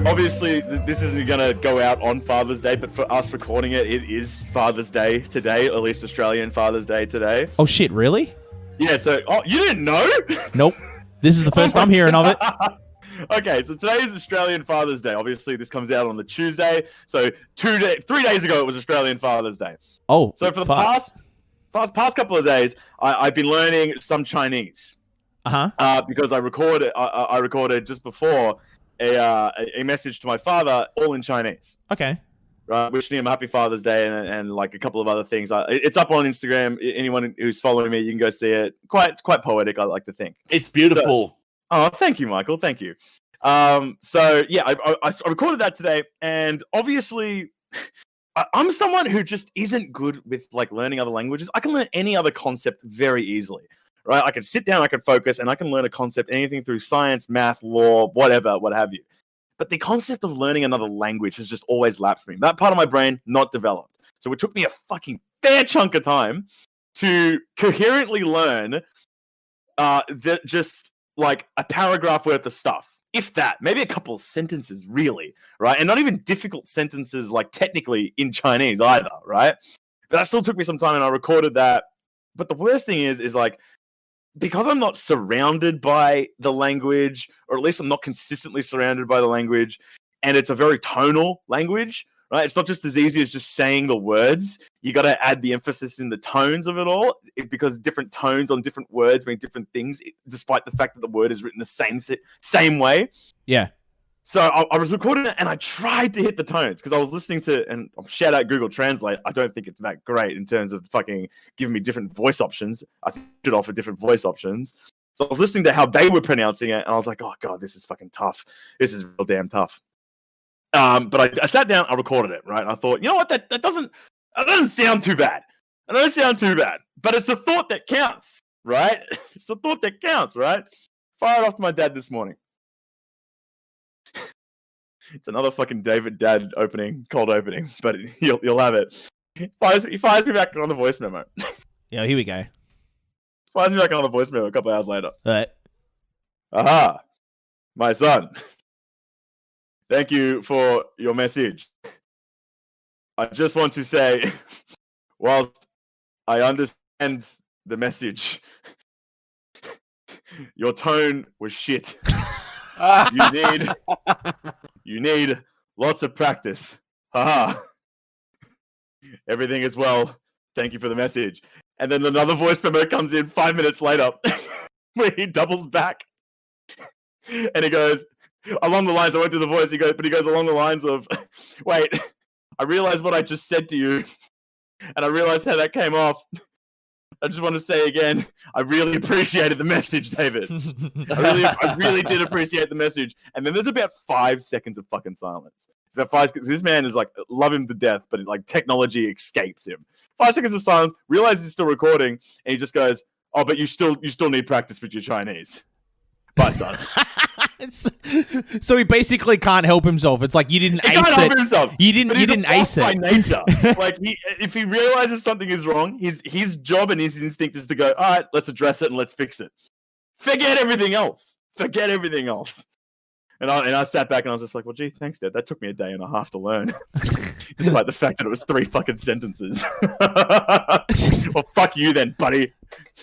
obviously this isn't going to go out on Father's Day, but for us recording it, it is Father's Day today, or at least Australian Father's Day today. Oh shit, really? Yeah, so, you didn't know? Nope. This is the first I'm hearing of it. Okay, so today is Australian Father's Day. Obviously, this comes out on the Tuesday. So 3 days ago, it was Australian Father's Day. Oh, so for the past couple of days, I've been learning some Chinese. Because I recorded just before a message to my father, all in Chinese. Okay. Right, wishing him a happy Father's Day and like a couple of other things. It's up on Instagram. Anyone who's following me, you can go see it. It's quite poetic, I like to think. It's beautiful. Thank you, Michael. Thank you. So yeah, I recorded that today, and obviously, I'm someone who just isn't good with like learning other languages. I can learn any other concept very easily, right? I can sit down, I can focus, and I can learn a concept, anything through science, math, law, whatever, what have you. But the concept of learning another language has just always lapsed me. That part of my brain, not developed. So it took me a fucking fair chunk of time to coherently learn just like a paragraph worth of stuff. If that, maybe a couple of sentences, really, right? And not even difficult sentences, like technically in Chinese either, right? But that still took me some time, and I recorded that. But the worst thing is like, because I'm not surrounded by the language, or at least I'm not consistently surrounded by the language, and it's a very tonal language, right? It's not just as easy as just saying the words. You got to add the emphasis in the tones of it all, because different tones on different words mean different things, despite the fact that the word is written the same way. Yeah. So I was recording it, and I tried to hit the tones because I was listening to, and shout out Google Translate. I don't think it's that great in terms of fucking giving me different voice options. I think it should offer different voice options. So I was listening to how they were pronouncing it, and I was like, oh God, this is fucking tough. This is real damn tough. But I sat down, I recorded it, right? And I thought, you know what, that doesn't sound too bad. It doesn't sound too bad. But it's the thought that counts, right? It's the thought that counts, right? Fired off to my dad this morning. It's another fucking David Dad cold opening, but you'll have it. He fires me back on the voice memo. Yeah, here we go. Fires me back on the voice memo a couple hours later. All right. Aha, my son. Thank you for your message. I just want to say, whilst I understand the message, your tone was shit. You need lots of practice. Haha. Everything is well. Thank you for the message. And then another voice memo comes in 5 minutes later where he doubles back. And he goes, along the lines, I went through the voice, he goes along the lines of, wait, I realized what I just said to you, and I realized how that came off. I just want to say again, I really appreciated the message, David. I really did appreciate the message. And then there's about 5 seconds of fucking silence. It's about 5 seconds. This man is like, love him to death, but like technology escapes him. 5 seconds of silence, realizes he's still recording, and he just goes, oh, but you still need practice with your Chinese. Bye, son. So he basically can't help himself. It's like you didn't ace it. Help himself. You didn't ace it. By nature. Like if he realizes something is wrong, his job and his instinct is to go, all right, let's address it and let's fix it. Forget everything else. And I sat back and I was just like, well, gee, thanks, Dad. That took me a day and a half to learn. Despite the fact that it was 3 fucking sentences. Well, fuck you then, buddy.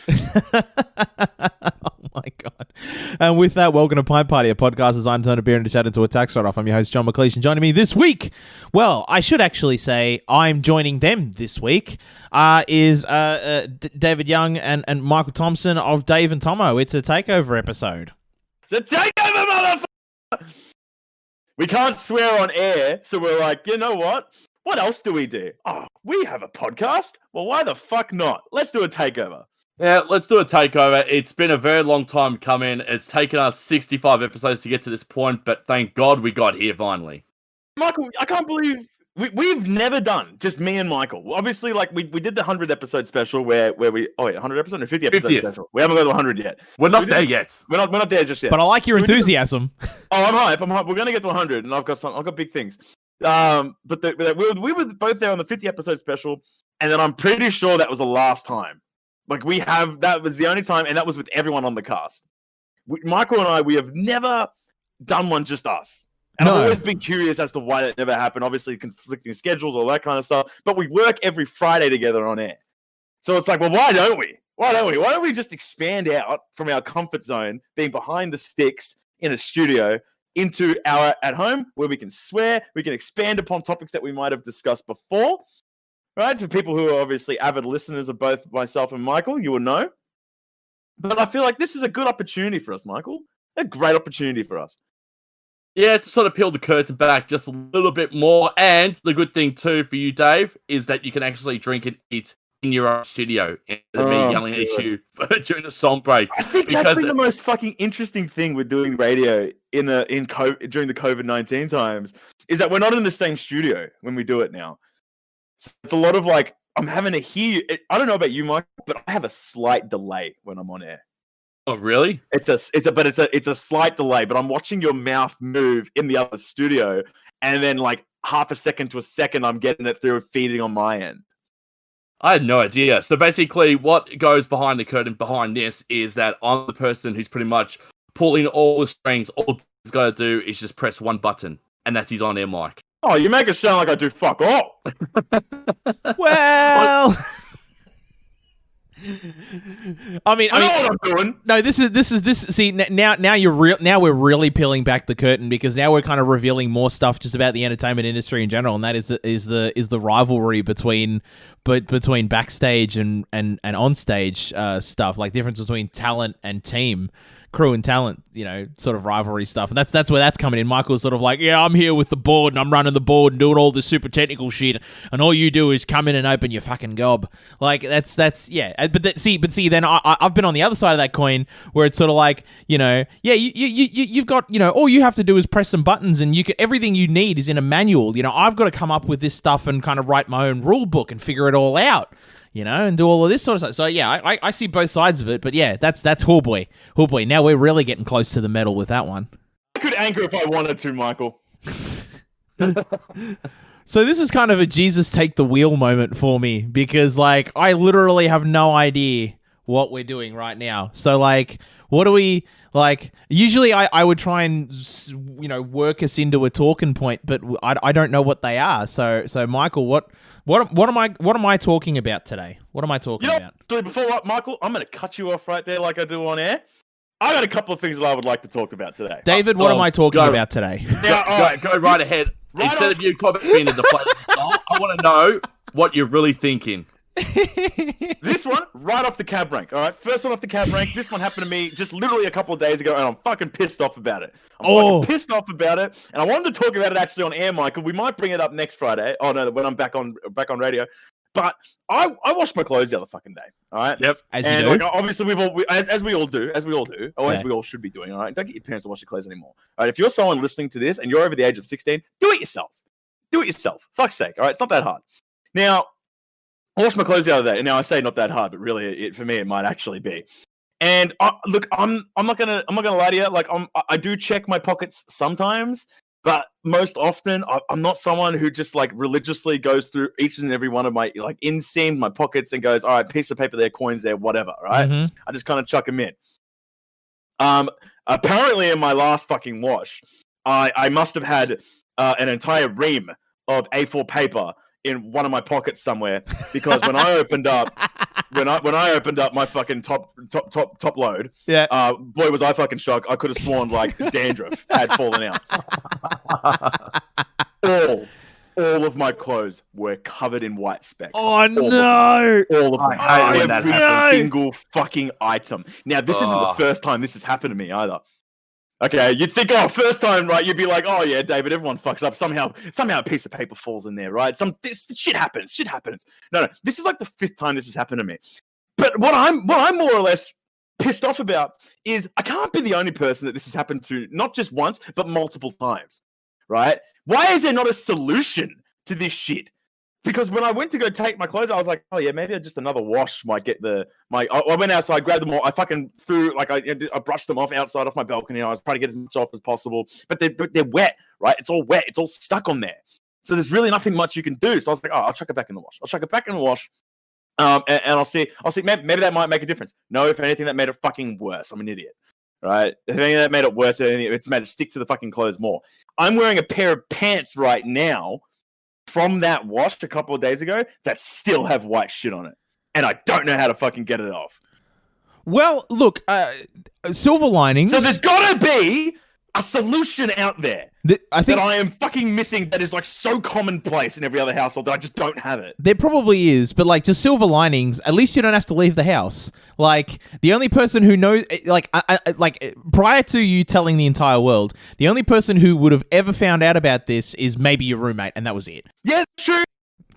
Oh my God. And with that, welcome to Pint Party, a podcast designed to turn a beer into chat into a tax write-off. I'm your host, John McLeish, and joining me this week, well, I should actually say I'm joining them this week, is David Young and Michael Thompson of Dave and Tomo. It's a takeover episode. It's a takeover, motherfucker! We can't swear on air, so we're like, you know what? What else do we do? Oh, we have a podcast? Well, why the fuck not? Let's do a takeover. Yeah, let's do a takeover. It's been a very long time coming. It's taken us 65 episodes to get to this point, but thank God we got here finally. Michael, I can't believe we've never done just me and Michael. Obviously, like we did the 100 episode special where we 100 episode or 50 episode 50th. Special. We haven't got to 100 yet. We're not there yet. We're not there just yet. But I like your enthusiasm. I'm hype. We're gonna get to 100, and I've got big things. But we were both there on the 50 episode special, and then I'm pretty sure that was the last time. Like that was the only time, and that was with everyone on the cast. Michael and I, we have never done one just us. And No. I've always been curious as to why that never happened. Obviously, conflicting schedules, all that kind of stuff. But we work every Friday together on air. So it's like, well, why don't we? Why don't we just expand out from our comfort zone, being behind the sticks in a studio, into our at home where we can swear, we can expand upon topics that we might have discussed before, right? For people who are obviously avid listeners of both myself and Michael, you will know. But I feel like this is a good opportunity for us, Michael. A great opportunity for us. Yeah, to sort of peel the curtain back just a little bit more. And the good thing too for you, Dave, is that you can actually drink and eat in your own studio instead of me yelling at you during the song break. I think that's been the most fucking interesting thing with doing radio during the COVID-19 times, is that we're not in the same studio when we do it now. So it's a lot of like, I'm having to hear it. I don't know about you, Mike, but I have a slight delay when I'm on air. Oh, really? It's a slight delay, but I'm watching your mouth move in the other studio, and then like half a second to a second, I'm getting it through feeding on my end. I had no idea. So basically, what goes behind the curtain behind this is that I'm the person who's pretty much pulling all the strings. All he's got to do is just press one button, and that's his on-air mic. Oh, you make it sound like I do fuck all. Well, I mean, I know what I'm doing. No, this is. See, now we're really peeling back the curtain, because now we're kind of revealing more stuff just about the entertainment industry in general, and that is the rivalry between backstage and on stage stuff, like difference between talent and team. Crew and talent, sort of rivalry stuff. And that's where that's coming in. Michael's sort of like, yeah, I'm here with the board and I'm running the board and doing all this super technical shit, and all you do is come in and open your fucking gob. Like that's yeah. But see, then I've been on the other side of that coin, where it's sort of like, you've got, all you have to do is press some buttons, and everything you need is in a manual. I've got to come up with this stuff and kind of write my own rule book and figure it all out. And do all of this sort of stuff. So yeah, I see both sides of it, but yeah, that's oh boy. Now we're really getting close to the metal with that one. I could anchor if I wanted to, Michael. So this is kind of a Jesus take the wheel moment for me, because like I literally have no idea what we're doing right now. So like, what do we like? Usually I would try and work us into a talking point, but I don't know what they are. So Michael, what am I talking about today? What am I talking about? So before what, Michael, I'm going to cut you off right there like I do on air. I got a couple of things that I would like to talk about today. David, what am I talking about today? Now, go right ahead. Instead of you being a deflated style, I want to know what you're really thinking. This one, right off the cab rank, all right? First one off the cab rank. This one happened to me just literally a couple of days ago, and I'm fucking pissed off about it. And I wanted to talk about it actually on air, Michael. We might bring it up next Friday. Oh, no, when I'm back on radio. But I washed my clothes the other fucking day, all right? Yep. As you do. Like, obviously, as we all do, or as we all should be doing, all right? Don't get your parents to wash your clothes anymore. All right? If you're someone listening to this and you're over the age of 16, do it yourself. Do it yourself. Fuck's sake, all right? It's not that hard. Now, I washed my clothes the other day, and now I say not that hard, but really, for me, it might actually be. And look, I'm not gonna lie to you. Like, I do check my pockets sometimes, but most often, I'm not someone who just like religiously goes through each and every one of my like inseam, my pockets, and goes, all right, piece of paper there, coins there, whatever. Right? Mm-hmm. I just kind of chuck them in. Apparently, in my last fucking wash, I must have had an entire ream of A4 paper in one of my pockets somewhere, because when I opened up my fucking top load, boy was I fucking shocked. I could have sworn like dandruff had fallen out. All of my clothes were covered in white specks. Oh no! All of them. I hate when that happens. Single fucking item. Now this isn't the first time this has happened to me either. Okay, you'd think, first time, right? You'd be like, oh yeah, David, everyone fucks up. Somehow a piece of paper falls in there, right? This shit happens. No, this is like the fifth time this has happened to me. But what I'm more or less pissed off about is I can't be the only person that this has happened to, not just once, but multiple times, right? Why is there not a solution to this shit? Because when I went to go take my clothes, I was like, oh yeah, maybe just another wash might get I went outside, grabbed them all. I fucking threw, like I brushed them off outside off my balcony. I was trying to get as much off as possible, but they're wet, right? It's all wet. It's all stuck on there. So there's really nothing much you can do. So I was like, I'll chuck it back in the wash. And I'll see, maybe that might make a difference. No, if anything, that made it fucking worse. I'm an idiot. right? The thing that made it worse, it's made it stick to the fucking clothes more. I'm wearing a pair of pants right now from that wash a couple of days ago that still have white shit on it. And I don't know how to fucking get it off. Well, look, silver linings. So there's got to be a solution out there that I am fucking missing that is like so commonplace in every other household that I just don't have it. There probably is, but like just silver linings, at least you don't have to leave the house. Like the only person who knows, like prior to you telling the entire world, the only person who would have ever found out about this is maybe your roommate, and that was it. Yeah, true.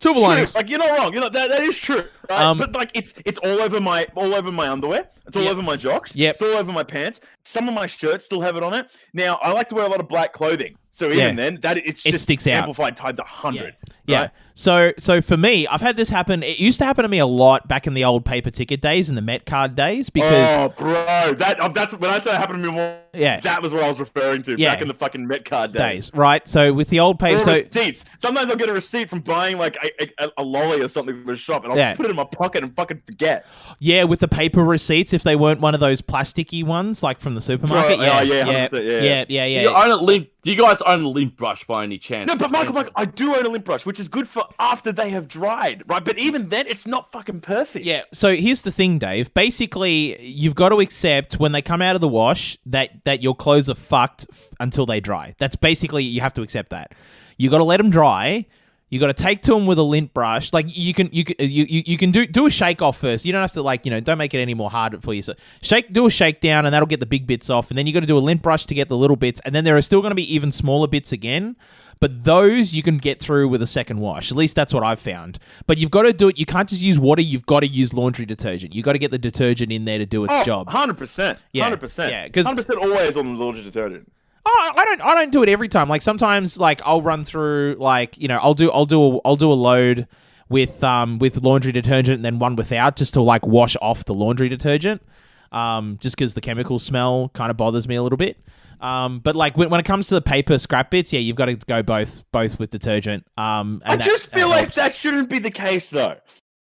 Silver linings. Like, you're not wrong. That is true. Right? But like it's all over my underwear. It's all over my jocks. Yep. It's all over my pants. Some of my shirts still have it on it. Now I like to wear a lot of black clothing, so even then it sticks out. Amplified times 100. Yeah. Right? So for me, I've had this happen. It used to happen to me a lot back in the old paper ticket days and the Met card days because that's when I said it happened to me more. Yeah. That was what I was referring to back in the fucking Met card days. Right? So with the old paper, receipts. Sometimes I'll get a receipt from buying like a lolly or something from a shop, and I'll put it in my pocket and fucking forget. Yeah, with the paper receipts, if they weren't one of those plasticky ones like from the supermarket. Do you guys own a lint brush by any chance? No, but Michael, I do own a lint brush, which is good for after they have dried, right? But even then, it's not fucking perfect. Yeah, so here's the thing, Dave. Basically, you've got to accept when they come out of the wash that your clothes are fucked until they dry. That's basically, you have to accept that. You got to let them dry. You got to take to them with a lint brush. Like you can do a shake off first. You don't have to don't make it any more hard for you. So do a shakedown, and that'll get the big bits off. And then you got to do a lint brush to get the little bits. And then there are still going to be even smaller bits again. But those you can get through with a second wash. At least that's what I've found. But you've got to do it. You can't just use water. You've got to use laundry detergent. You've got to get the detergent in there to do its job. 100%. Yeah. 100%. Yeah, because 100% always on the laundry detergent. Oh, I don't do it every time. Like sometimes, like I'll run through, like I'll do a load with laundry detergent and then one without, just to like wash off the laundry detergent. Just because the chemical smell kind of bothers me a little bit. But like when it comes to the paper scrap bits, you've got to go both with detergent. And I just feel like that shouldn't be the case though.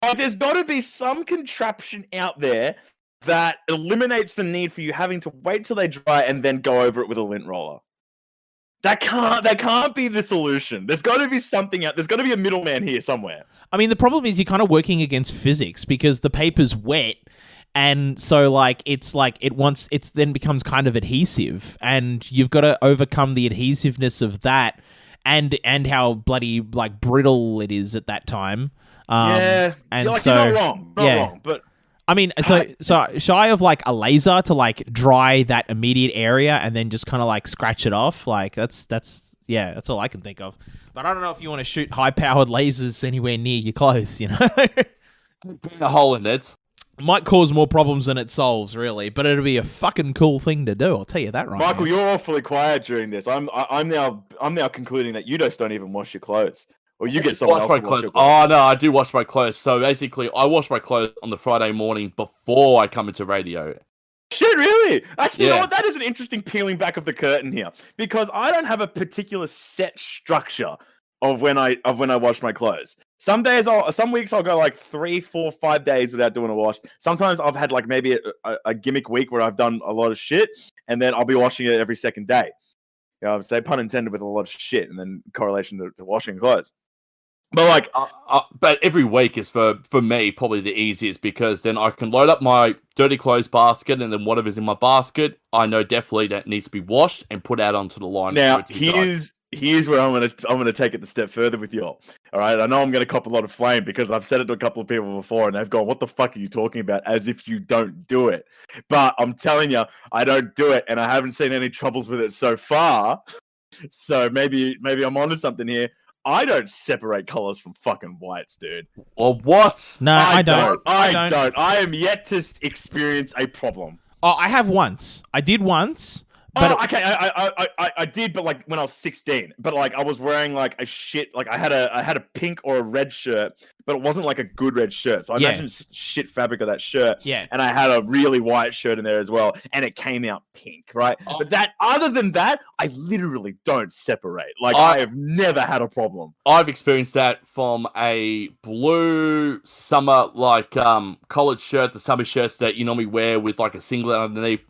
Like, there's got to be some contraption out there that eliminates the need for you having to wait till they dry and then go over it with a lint roller. That can't be the solution. There's got to be something out. There's got to be a middleman here somewhere. I mean, the problem is you're kind of working against physics because the paper's wet, and so it then becomes kind of adhesive, and you've got to overcome the adhesiveness of that, and how bloody like brittle it is at that time. And you're not wrong, but. I mean, so shy of like a laser to like dry that immediate area and then just kind of like scratch it off. Like that's all I can think of. But I don't know if you want to shoot high-powered lasers anywhere near your clothes, A hole in it. Might cause more problems than it solves, really. But it'll be a fucking cool thing to do. I'll tell you that right now. Michael, you're awfully quiet during this. I'm now concluding that you just don't even wash your clothes. Or you get someone else to wash your clothes. Oh, no, I do wash my clothes. So basically, I wash my clothes on the Friday morning before I come into radio. Shit, really? Actually, you know what? That is an interesting peeling back of the curtain here. Because I don't have a particular set structure of when I wash my clothes. Some weeks I'll go like 3, 4, 5 days without doing a wash. Sometimes I've had like maybe a gimmick week where I've done a lot of shit, and then I'll be washing it every second day. Say pun intended with a lot of shit, and then correlation to washing clothes. But like, but every week is for me probably the easiest because then I can load up my dirty clothes basket, and then whatever's in my basket, I know definitely that needs to be washed and put out onto the line. Now here's where I'm gonna take it a step further with y'all. All right, I know I'm gonna cop a lot of flame because I've said it to a couple of people before, and they've gone, "What the fuck are you talking about?" As if you don't do it. But I'm telling you, I don't do it, and I haven't seen any troubles with it so far. So maybe I'm onto something here. I don't separate colors from fucking whites, dude. Or what? No, I don't. I don't. I am yet to experience a problem. Oh, I have once. I did once. But okay. I did, but like when I was 16. But like I was wearing like a shit. Like I had a pink or a red shirt, but it wasn't like a good red shirt. So I imagine it's just shit fabric of that shirt. Yeah. And I had a really white shirt in there as well, and it came out pink, right? Oh. But other than that, I literally don't separate. Like I have never had a problem. I've experienced that from a blue summer collared shirt, the summer shirts that you normally wear with like a singlet underneath.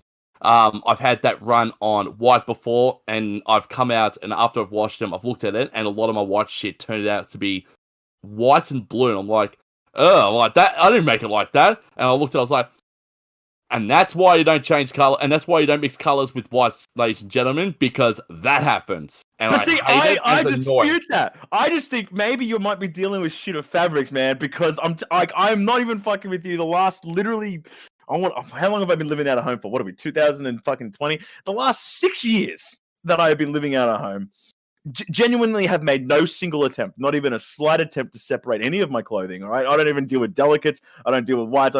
I've had that run on white before, and I've come out, and after I've washed them, I've looked at it, and a lot of my white shit turned out to be white and blue, and I'm like, oh, like that, I didn't make it like that. And I looked at it, I was like, and that's why you don't change color, and that's why you don't mix colors with whites, ladies and gentlemen, because that happens. And But see, I annoying. dispute that. I just think maybe you might be dealing with shit of fabrics, man. Because I'm not even fucking with you. The last literally, how long have I been living out of home for? What are we, 2020? The last 6 years that I have been living out of home, genuinely have made no single attempt, not even a slight attempt to separate any of my clothing. All right, I don't even deal with delicates. I don't deal with whites.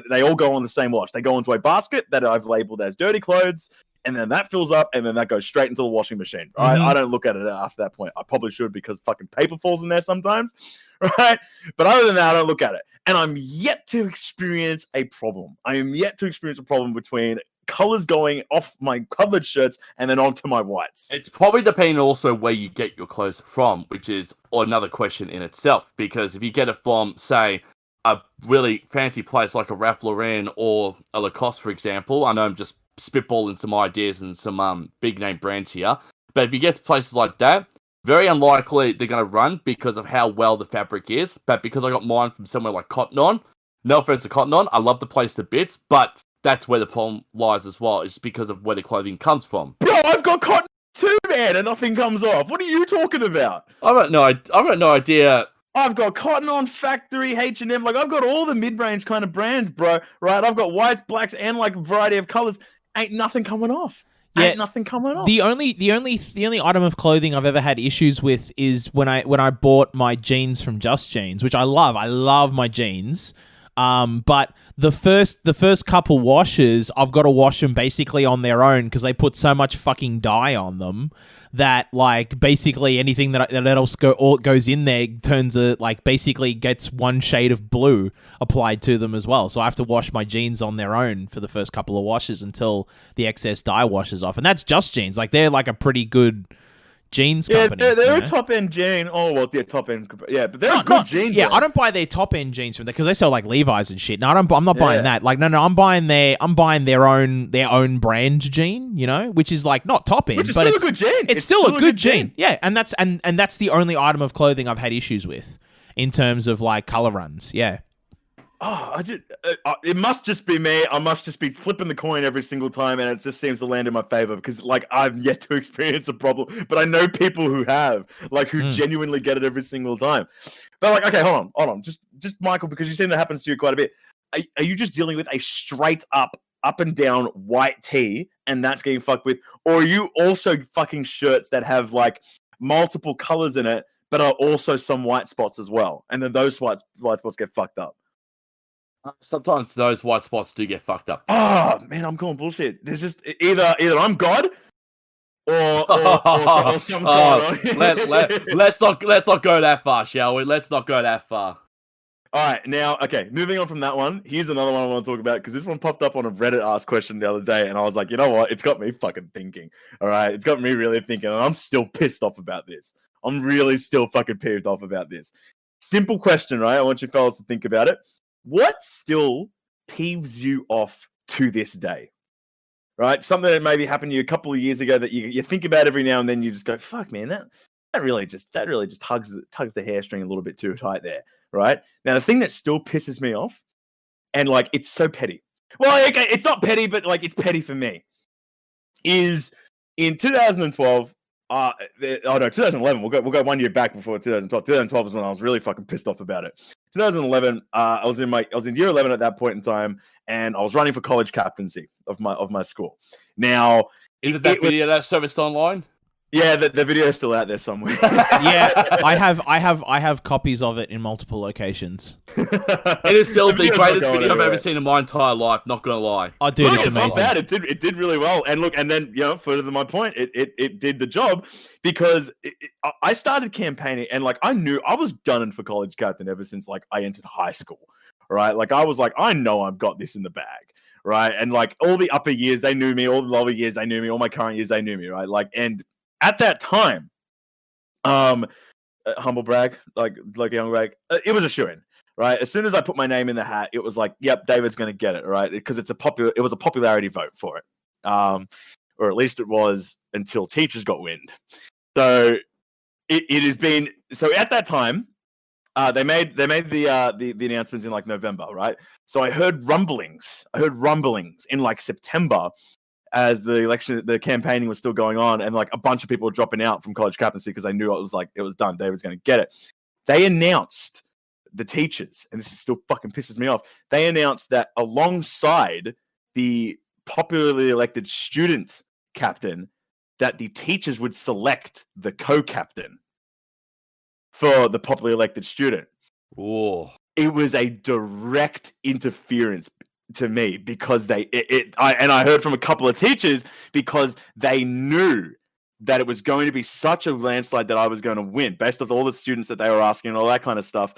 They all go on the same wash. They go into a basket that I've labeled as dirty clothes, and then that fills up, and then that goes straight into the washing machine. Right? I don't look at it after that point. I probably should, because fucking paper falls in there sometimes. Right? But other than that, I don't look at it. And I'm yet to experience a problem. I am yet to experience a problem between colors going off my covered shirts and then onto my whites. It's probably depending also where you get your clothes from, which is another question in itself. Because if you get it from, say, a really fancy place like a Ralph Lauren or a Lacoste, for example, I know I'm just spitballing some ideas and some big name brands here, but if you get to places like that, very unlikely they're going to run because of how well the fabric is. But because I got mine from somewhere like Cotton On, no offense to Cotton On, I love the place to bits, but that's where the problem lies as well. It's because of where the clothing comes from. Bro, I've got cotton too, man, and nothing comes off. What are you talking about? I've got no idea. I've got Cotton On, Factory, H&M. Like, I've got all the mid-range kind of brands, bro. Right? I've got whites, blacks, and like a variety of colors. Ain't nothing coming off. Yeah, ain't nothing coming off. The only item of clothing I've ever had issues with is when I bought my jeans from Just Jeans, which I love. I love my jeans. But the first couple washes, I've got to wash them basically on their own because they put so much fucking dye on them that like basically anything that else goes in there turns basically gets one shade of blue applied to them as well. So I have to wash my jeans on their own for the first couple of washes until the excess dye washes off. And that's Just Jeans. Like, they're like a pretty good jeans company. Yeah, they're a top-end jean. Oh, well, they're top-end. Yeah, but they're good jeans. Yeah, I don't buy their top-end jeans from there because they sell like Levi's and shit. No, I'm not buying that. Like, no, I'm buying their own brand jean, you know, which is like not top-end, but it's still a good jean. It's still a good jean. Yeah, and that's the only item of clothing I've had issues with in terms of like color runs. Yeah. Oh, it must just be me. I must just be flipping the coin every single time, and it just seems to land in my favor because, like, I've yet to experience a problem, but I know people who have, like, who genuinely get it every single time. But, like, okay, hold on, just Michael, because you seem that happens to you quite a bit. Are you just dealing with a straight up and down white tee, and that's getting fucked with, or are you also fucking shirts that have like multiple colors in it, but are also some white spots as well, and then those white spots get fucked up? Sometimes those white spots do get fucked up. Oh man, I'm calling bullshit. There's just either I'm God or something. Let's not go that far, shall we? Let's not go that far. All right, now, okay, moving on from that one, here's another one I want to talk about because this one popped up on a Reddit ask question the other day, and I was like, you know what? It's got me fucking thinking. All right, it's got me really thinking, and I'm still pissed off about this. I'm really still fucking pissed off about this. Simple question, right? I want you fellas to think about it. What still peeves you off to this day? Right? Something that maybe happened to you a couple of years ago that you think about every now and then, you just go, fuck, man, that really just tugs the hairstring a little bit too tight there, right? Now, the thing that still pisses me off, and like, it's so petty. Well, okay, it's not petty, but like, it's petty for me, is in 2012, 2011. We'll go 1 year back before 2012. 2012 is when I was really fucking pissed off about it. 2011, I was in year 11 at that point in time, and I was running for college captaincy of my school. Now, is it that video that serviced online? Yeah, the video is still out there somewhere. Yeah, I have copies of it in multiple locations. It is still the greatest video I've ever seen in my entire life. Not gonna lie. Oh, dude, it's amazing. Not bad. It did really well. And look, and then further than my point, it did the job because I started campaigning, and like I knew I was gunning for college captain ever since like I entered high school, right? Like I was like, I know I've got this in the bag, right? And like all the upper years they knew me, all the lower years they knew me, all my current years they knew me, right? Like and at that time, humble brag, like a young brag, it was a shoo-in, right? As soon as I put my name in the hat, it was like, yep, David's going to get it, right? Because it was a popularity vote for it, or at least it was until teachers got wind. So it has been, so at that time, they made the announcements in like November, right? So I heard rumblings in like September as the campaigning was still going on, and like a bunch of people were dropping out from college captaincy because they knew it was done. David's going to get it. They announced, the teachers, and this still fucking pisses me off, they announced that alongside the popularly elected student captain, that the teachers would select the co-captain for the popularly elected student. Whoa. It was a direct interference to me because I heard from a couple of teachers because they knew that it was going to be such a landslide that I was going to win based off all the students that they were asking and all that kind of stuff,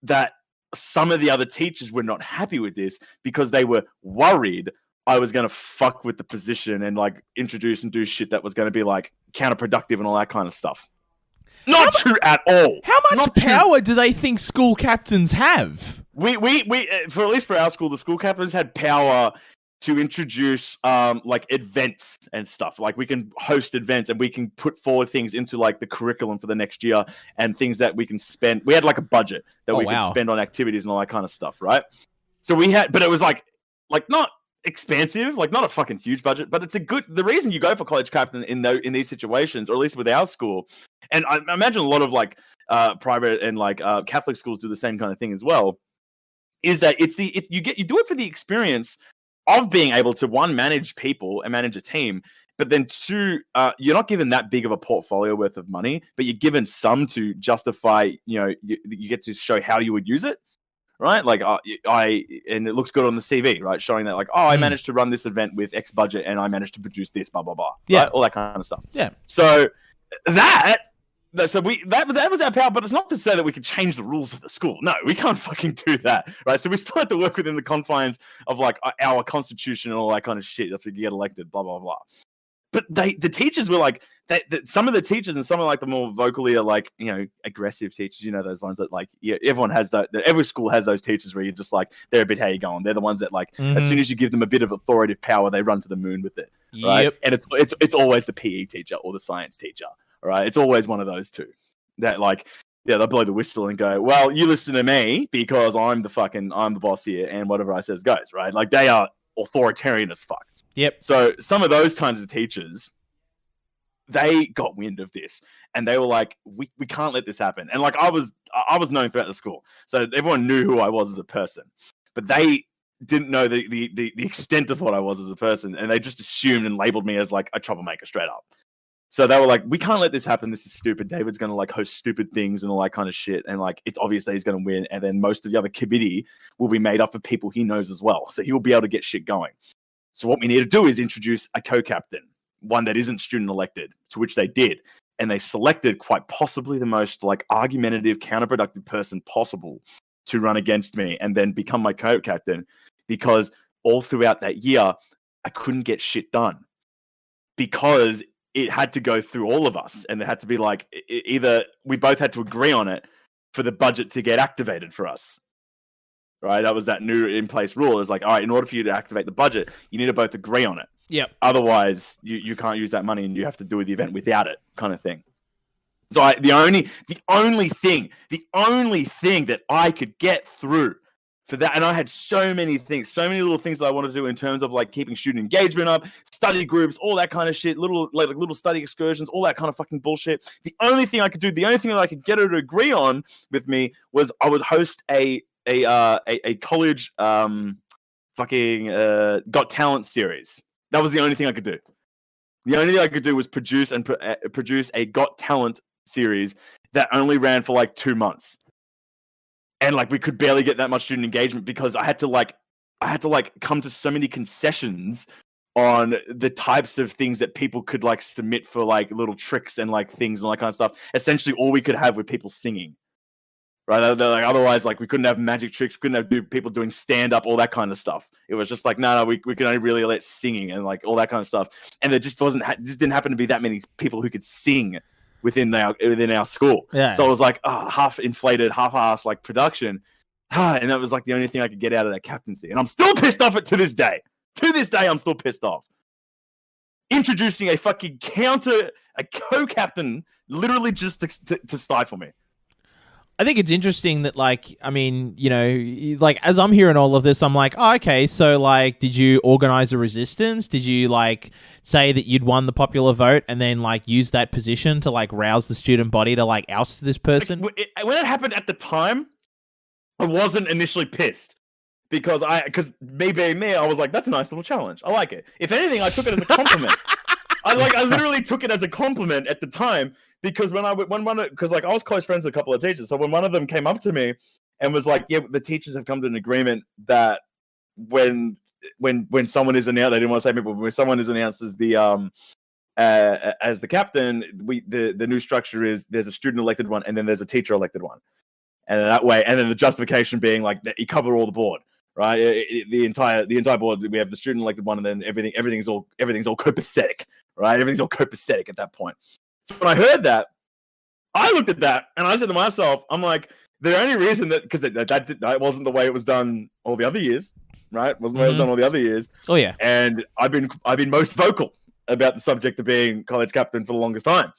that some of the other teachers were not happy with this because they were worried I was going to fuck with the position and like introduce and do shit that was going to be like counterproductive and all that kind of stuff. Not true at all. How much power do they think school captains have? We for at least for our school, the school captains had power to introduce like events and stuff. Like we can host events and we can put forward things into like the curriculum for the next year and things that we can spend. We had like a budget that we could spend on activities and all that kind of stuff, right? So we had, but it was like not expansive, like not a fucking huge budget, but it's the reason you go for college captain in these situations, or at least with our school, and I imagine a lot of like private and like Catholic schools do the same kind of thing as well, is that you do it for the experience of being able to, one, manage people and manage a team, but then two, you're not given that big of a portfolio worth of money, but you're given some to justify, you get to show how you would use it. Right, like and it looks good on the CV, right? Showing that, like, I managed to run this event with X budget, and I managed to produce this, blah blah blah. Yeah, right? All that kind of stuff. Yeah. So that was our power, but it's not to say that we could change the rules of the school. No, we can't fucking do that, right? So we still have to work within the confines of like our constitution and all that kind of shit if we get elected, blah blah blah. But the teachers were like, some of the teachers and some of like the more vocally like, aggressive teachers, those ones that like, everyone has that. Every school has those teachers where you're just like, they're a bit, how you going? They're the ones that like, as soon as you give them a bit of authoritative power, they run to the moon with it. Right? Yep. And it's always the PE teacher or the science teacher. Right? It's always one of those two that like, they'll blow the whistle and go, well, you listen to me because I'm the boss here and whatever I says goes. Right? Like they are authoritarian as fuck. Yep. So some of those kinds of teachers, they got wind of this and they were like, we can't let this happen. And like I was known throughout the school, so everyone knew who I was as a person, but they didn't know the extent of what I was as a person, and they just assumed and labeled me as like a troublemaker straight up. So they were like, we can't let this happen. This is stupid. David's going to like host stupid things and all that kind of shit. And like, it's obvious that he's going to win. And then most of the other committee will be made up of people he knows as well. So he will be able to get shit going. So what we need to do is introduce a co-captain, one that isn't student elected, to which they did. And they selected quite possibly the most like argumentative, counterproductive person possible to run against me and then become my co-captain, because all throughout that year, I couldn't get shit done because it had to go through all of us. And it had to be like, either we both had to agree on it for the budget to get activated for us. Right, that was that new in place rule. It's like, all right, in order for you to activate the budget, you need to both agree on it. Yep. Otherwise, you can't use that money, and you have to do the event without it, kind of thing. So the only thing that I could get through for that, and I had so many little things that I wanted to do in terms of like keeping student engagement up, study groups, all that kind of shit, little study excursions, all that kind of fucking bullshit. The only thing I could do, the only thing that I could get her to agree on with me was I would host a college Got Talent series. That was the only thing I could do. The only thing I could do was produce a Got Talent series that only ran for like 2 months. And like we could barely get that much student engagement because I had to come to so many concessions on the types of things that people could like submit for like little tricks and like things and all that kind of stuff. Essentially all we could have were people singing. Right? They're like, otherwise, like we couldn't have magic tricks, we couldn't have people doing stand up, all that kind of stuff. It was just like, no, we could only really let singing and like all that kind of stuff. And there just didn't happen to be that many people who could sing within our school. Yeah. So it was like half inflated, half-assed like production, and that was like the only thing I could get out of that captaincy. And I'm still pissed off to this day. To this day, I'm still pissed off. introducing a fucking a co-captain, literally just to stifle me. I think it's interesting that, like, I mean, you know, like, as I'm hearing all of this, I'm like, oh, okay, so, like, did you organize a resistance? Did you, like, say that you'd won the popular vote and then, like, use that position to, like, rouse the student body to, like, oust this person? When it happened at the time, I wasn't initially pissed. Because me being me, I was like, that's a nice little challenge. I like it. If anything, I took it as a compliment. I literally took it as a compliment at the time, because I was close friends with a couple of teachers. So when one of them came up to me and was like, yeah, the teachers have come to an agreement that when someone is announced, they didn't want to say me, but when someone is announced as the captain, the new structure is there's a student elected one and then there's a teacher elected one. And that way, and then the justification being like that you cover all the board. Right, the entire board. We have the student elected one, and then everything's all copacetic. Right, everything's all copacetic at that point. So when I heard that, I looked at that and I said to myself, I'm like, the only reason because that wasn't the way it was done all the other years, right? Wasn't the way it was done all the other years. Oh yeah, and I've been most vocal about the subject of being college captain for the longest time.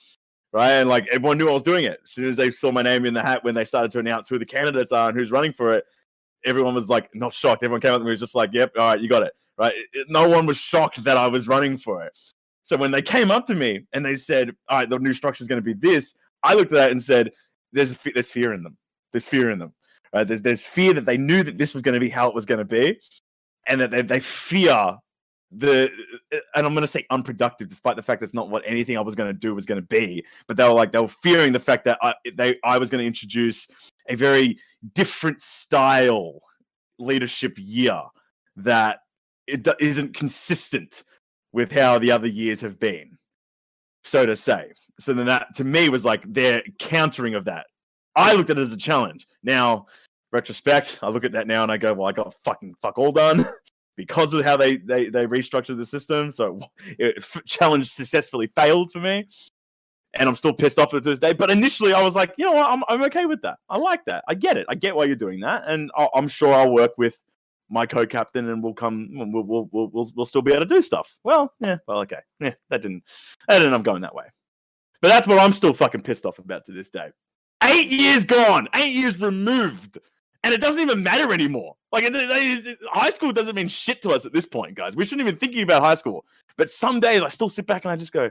Right, and like everyone knew I was doing it as soon as they saw my name in the hat when they started to announce who the candidates are and who's running for it. Everyone was like not shocked. Everyone came up to me and was just like, yep, all right, you got it. Right. No one was shocked that I was running for it. So when they came up to me and they said, all right, the new structure is going to be this, I looked at that and said, there's fear in them. There's fear in them. Right. There's fear that they knew that this was going to be how it was going to be, and that they fear and I'm going to say unproductive, despite the fact that's not what anything I was going to do was going to be. But they were fearing the fact that I was going to introduce a very different style leadership year that it isn't consistent with how the other years have been, so to say. So then that to me was like their countering of that. I looked at it as a challenge. Now, retrospect, I look at that now and I go, well, I got fuck all done because of how they restructured the system. So challenge successfully failed for me. And I'm still pissed off at this day. But initially, I was like, you know what? I'm okay with that. I like that. I get it. I get why you're doing that. And I'm sure I'll work with my co-captain, and we'll still be able to do stuff. Well, yeah. Well, okay. Yeah, that didn't end up going that way. But that's what I'm still fucking pissed off about to this day. 8 years gone. 8 years removed. And it doesn't even matter anymore. Like, high school doesn't mean shit to us at this point, guys. We shouldn't even thinking about high school. But some days I still sit back and I just go,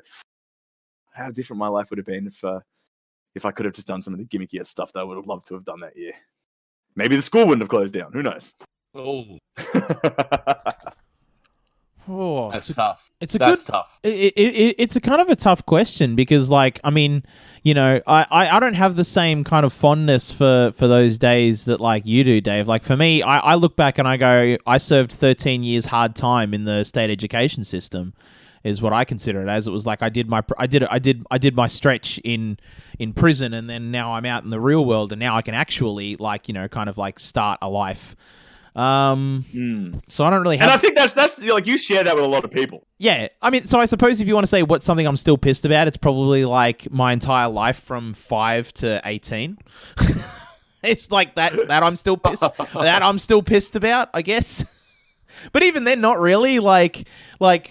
how different my life would have been if I could have just done some of the gimmickier stuff that I would have loved to have done that year. Maybe the school wouldn't have closed down. Who knows? Oh, that's tough. Tough. It's a kind of a tough question because, like, I mean, you know, I don't have the same kind of fondness for those days that like you do, Dave. Like for me, I look back and I go, I served 13 years hard time in the state education system. Is what I consider it as. It was like I did my stretch in prison, and then now I'm out in the real world, and now I can actually, like, you know, kind of like start a life. So I don't really have... And I think that's like, you share that with a lot of people. Yeah. I mean, so I suppose if you want to say what's something I'm still pissed about, it's probably like my entire life from 5 to 18. It's like that I'm still pissed. That I'm still pissed about, I guess. But even then, not really, like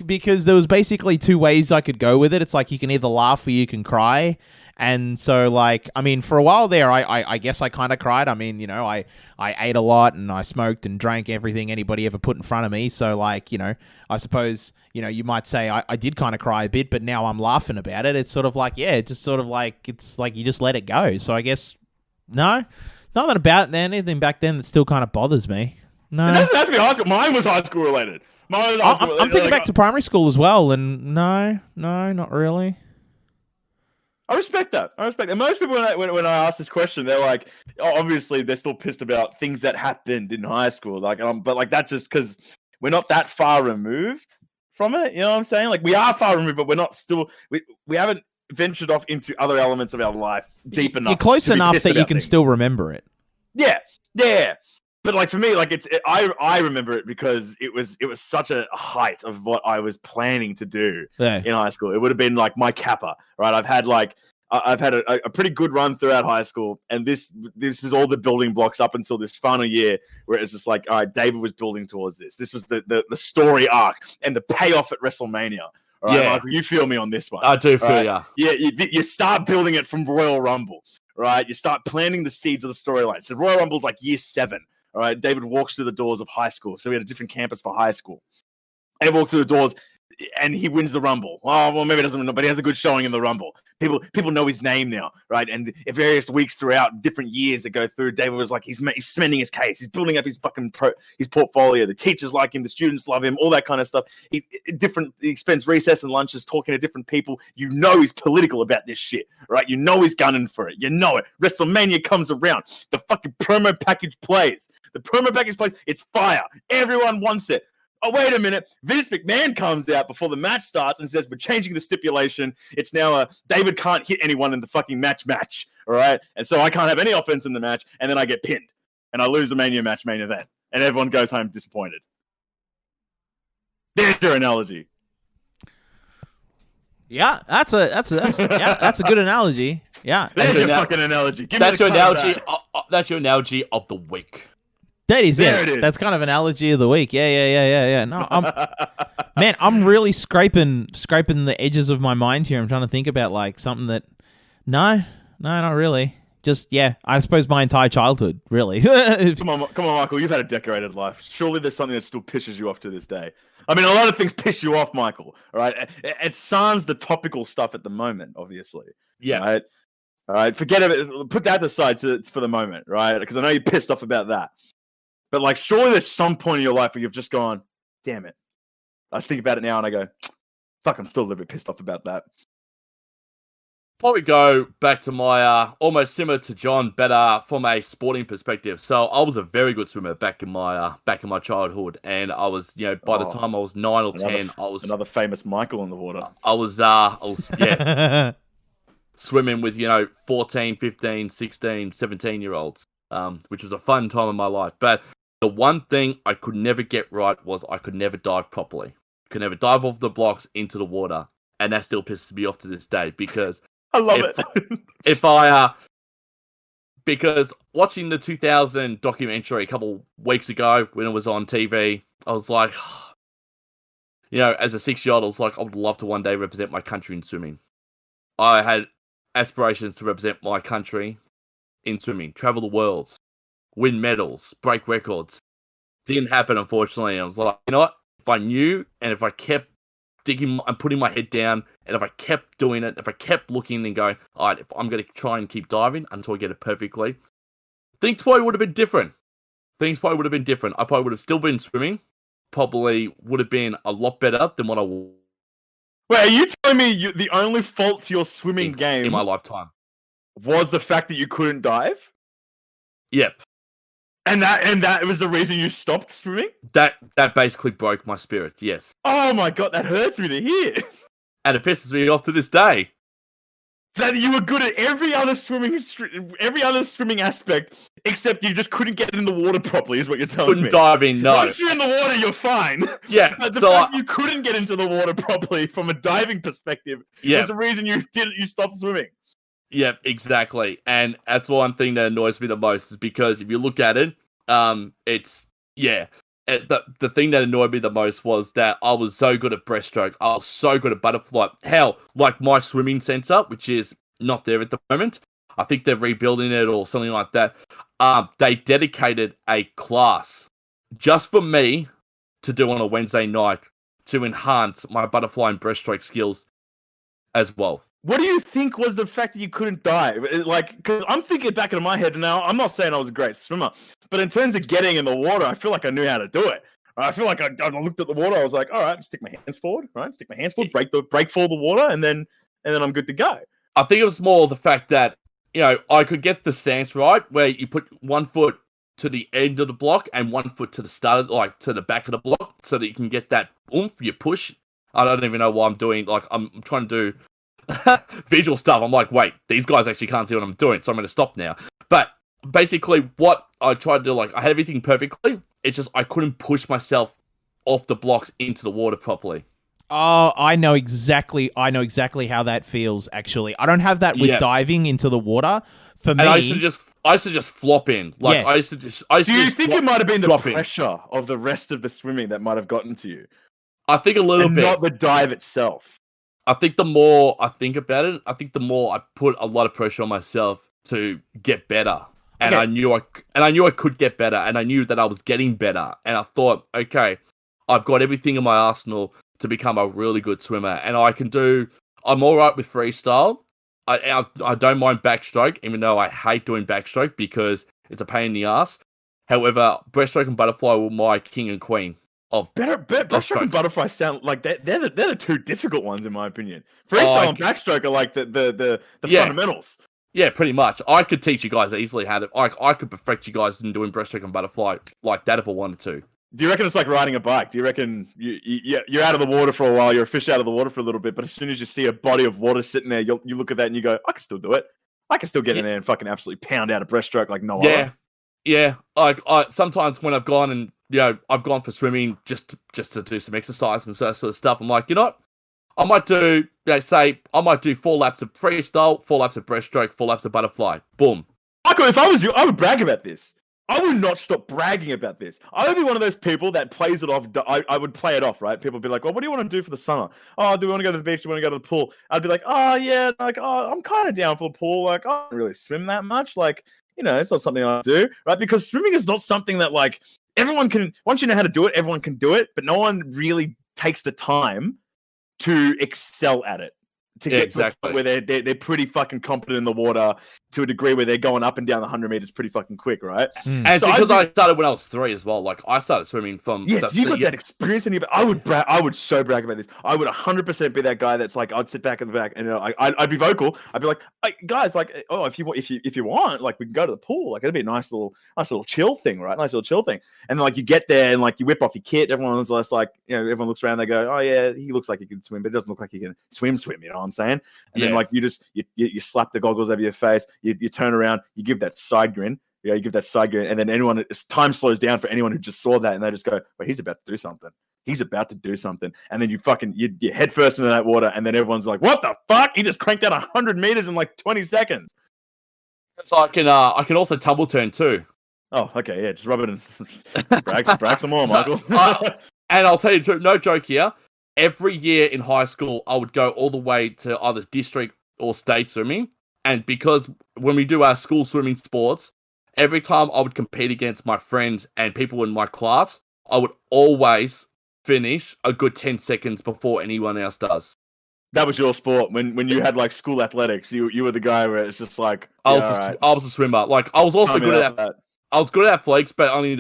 because there was basically two ways I could go with it. It's like you can either laugh or you can cry. And so, like, I mean, for a while there, I guess I kind of cried. I mean, you know, I ate a lot and I smoked and drank everything anybody ever put in front of me. So, like, you know, I suppose, you know, you might say I did kind of cry a bit, but now I'm laughing about it. It's sort of like, yeah, just sort of like, it's like you just let it go. So I guess, no, nothing about anything back then that still kind of bothers me. No, it doesn't have to be high school. Mine was high school related. I'm thinking back to primary school as well, and no, not really. I respect that. And most people, when I ask this question, they're like, oh, obviously they're still pissed about things that happened in high school. Like, but like that's just because we're not that far removed from it. You know what I'm saying? Like, we are far removed, but we're not still. We haven't ventured off into other elements of our life deep enough. You're close enough that you can still remember it. Yeah. But like for me, like I remember it because it was such a height of what I was planning to do in high school. It would have been like my kappa, right? I've had a pretty good run throughout high school, and this was all the building blocks up until this final year where it's just like, all right, David was building towards this. This was the story arc and the payoff at WrestleMania. All right, Yeah. Michael, you feel me on this one. I do feel right? ya. Yeah, you start building it from Royal Rumble, right? You start planting the seeds of the storyline. So Royal Rumble's like year 7, all right? David walks through the doors of high school. So we had a different campus for high school. David walks through the doors, and he wins the Rumble. Oh, well, maybe he doesn't know, but he has a good showing in the Rumble. People know his name now, right? And at various weeks throughout different years that go through, David was like, he's cementing his case. He's building up his his portfolio. The teachers like him. The students love him. All that kind of stuff. He spends recess and lunches talking to different people. You know he's political about this shit, right? You know he's gunning for it. You know it. WrestleMania comes around. The fucking promo package plays. It's fire. Everyone wants it. Oh, wait a minute. Vince McMahon comes out before the match starts and says, we're changing the stipulation. It's now David can't hit anyone in the fucking match. All right. And so I can't have any offense in the match. And then I get pinned and I lose the Mania match main event. And everyone goes home disappointed. There's your analogy. Yeah, that's a good analogy. Yeah. There's your fucking analogy. That's your analogy. That's your analogy of the week. That is There it it. is. That's kind of analogy of the week. Yeah. No, I'm really scraping the edges of my mind here. I'm trying to think about like something that, no, not really. Just I suppose my entire childhood, really. Come on, Michael. You've had a decorated life. Surely there's something that still pisses you off to this day. I mean, a lot of things piss you off, Michael. All right, it sans the topical stuff at the moment, obviously. Yeah. Right. All right. Forget it. Put that aside for the moment, right? Because I know you're pissed off about that. But like, surely there's some point in your life where you've just gone, damn it. I think about it now and I go, fuck, I'm still a little bit pissed off about that. Probably go back to my almost similar to John, but from a sporting perspective. So I was a very good swimmer back in my childhood, and I was, by the time I was 9 or 10, I was another famous Michael in the water. I was swimming with 14, 15, 16, 17-year-olds, which was a fun time in my life. But the one thing I could never get right was I could never dive properly. Could never dive off the blocks into the water, and that still pisses me off to this day because I love it. Because watching the 2000 documentary a couple weeks ago when it was on TV, I was like, as a 6-year-old, I was like, I would love to one day represent my country in swimming. I had aspirations to represent my country in swimming, travel the world, win medals, break records. Didn't happen, unfortunately. I was like, you know what? If I knew and if I kept digging and putting my head down, and if I kept doing it, if I kept looking and going, all right, if I'm going to try and keep diving until I get it perfectly, things probably would have been different. I probably would have still been swimming. Probably would have been a lot better than what I was. Wait, are you telling me the only fault to your swimming game in my lifetime was the fact that you couldn't dive? Yep. And that was the reason you stopped swimming? That basically broke my spirit, yes. Oh my god, that hurts me to hear. And it pisses me off to this day. That you were good at every other swimming aspect, except you just couldn't get in the water properly, is what you're telling me. Couldn't dive in, no. Once you're in the water, you're fine. Yeah. But the fact you couldn't get into the water properly from a diving perspective was the reason you stopped swimming. Yeah, exactly. And that's one thing that annoys me the most is because if you look at it, it's, the thing that annoyed me the most was that I was so good at breaststroke. I was so good at butterfly. Hell, like my swimming center, which is not there at the moment. I think they're rebuilding it or something like that. They dedicated a class just for me to do on a Wednesday night to enhance my butterfly and breaststroke skills as well. What do you think was the fact that you couldn't dive? Like, because I'm thinking back into my head now, I'm not saying I was a great swimmer, but in terms of getting in the water, I feel like I knew how to do it. I feel like I looked at the water, I was like, all right, stick my hands forward, break for the water, and then I'm good to go. I think it was more the fact that, I could get the stance right, where you put one foot to the end of the block and one foot to the start, like to the back of the block, so that you can get that oomph, you push. I don't even know what I'm doing. Like, I'm trying to do visual stuff. I'm like, wait, these guys actually can't see what I'm doing, so I'm going to stop now. But basically, what I tried to do, like, I had everything perfectly. It's just I couldn't push myself off the blocks into the water properly. Oh, I know exactly how that feels. Actually, I don't have that with diving into the water. For me, and I used to just flop in. Like, I used to Do you think it might have been the pressure of the rest of the swimming that might have gotten to you? I think a little and bit. not the dive itself. I think the more I think about it, I think the more I put a lot of pressure on myself to get better. And Okay. I knew I could get better, and I knew that I was getting better. And I thought, okay, I've got everything in my arsenal to become a really good swimmer, and I'm all right with freestyle. I don't mind backstroke, even though I hate doing backstroke because it's a pain in the ass. However, breaststroke and butterfly were my king and queen of Breaststroke and butterfly sound like they're the two difficult ones in my opinion. Freestyle and backstroke are like the fundamentals. Yeah, pretty much. I could teach you guys easily how to. I could perfect you guys in doing breaststroke and butterfly like that if I wanted to. Do you reckon it's like riding a bike? Do you reckon you're out of the water for a while, you're a fish out of the water for a little bit, but as soon as you see a body of water sitting there, you look at that and you go, I can still do it. I can still get in there and fucking absolutely pound out a breaststroke like no other. Yeah. Like sometimes when I've gone and I've gone for swimming just to do some exercise and sort of stuff. I'm like, you know what? I might do, I might do 4 laps of freestyle, 4 laps of breaststroke, 4 laps of butterfly. Boom. Michael, if I was you, I would brag about this. I would not stop bragging about this. I would be one of those people that plays it off. I would play it off, right? People would be like, well, what do you want to do for the summer? Oh, do we want to go to the beach? Do we want to go to the pool? I'd be like, oh, yeah, like, oh, I'm kind of down for the pool. Like, I don't really swim that much. Like, it's not something I do, right? Because swimming is not something that, like, everyone can, once you know how to do it, everyone can do it, but no one really takes the time to excel at it. To get to a point where they're pretty fucking competent in the water to a degree where they're going up and down the 100 meters pretty fucking quick, right? And so because I started when I was 3 as well. Like I started swimming from. Yes, you got that experience in you. But I would so brag about this. I would 100% be that guy that's like, I'd sit back in the back and I'd be vocal. I'd be like, hey, guys, like, oh, if you want, like, we can go to the pool. Like, it'd be a nice little chill thing, right? Nice little chill thing. And then, like, you get there and like you whip off your kit. Everyone's just like, everyone looks around. They go, oh yeah, he looks like he can swim, but it doesn't look like he can swim. You know what I'm saying? And then like you slap the goggles over your face. You turn around. You give that side grin. You give that side grin, and then time slows down for anyone who just saw that, and they just go, "Wait, he's about to do something. He's about to do something." And then you head first into that water, and then everyone's like, "What the fuck? He just cranked out 100 meters in like 20 seconds." So I can also tumble turn too. Oh, okay, yeah, just rub it and brag some more, Michael. And I'll tell you the truth, no joke here. Every year in high school, I would go all the way to either district or state swimming. And because when we do our school swimming sports, every time I would compete against my friends and people in my class, I would always finish a good 10 seconds before anyone else does. That was your sport. When you had like school athletics, you were the guy where it's just like I was a swimmer. Like I was also good at that. I was good at athletics, but only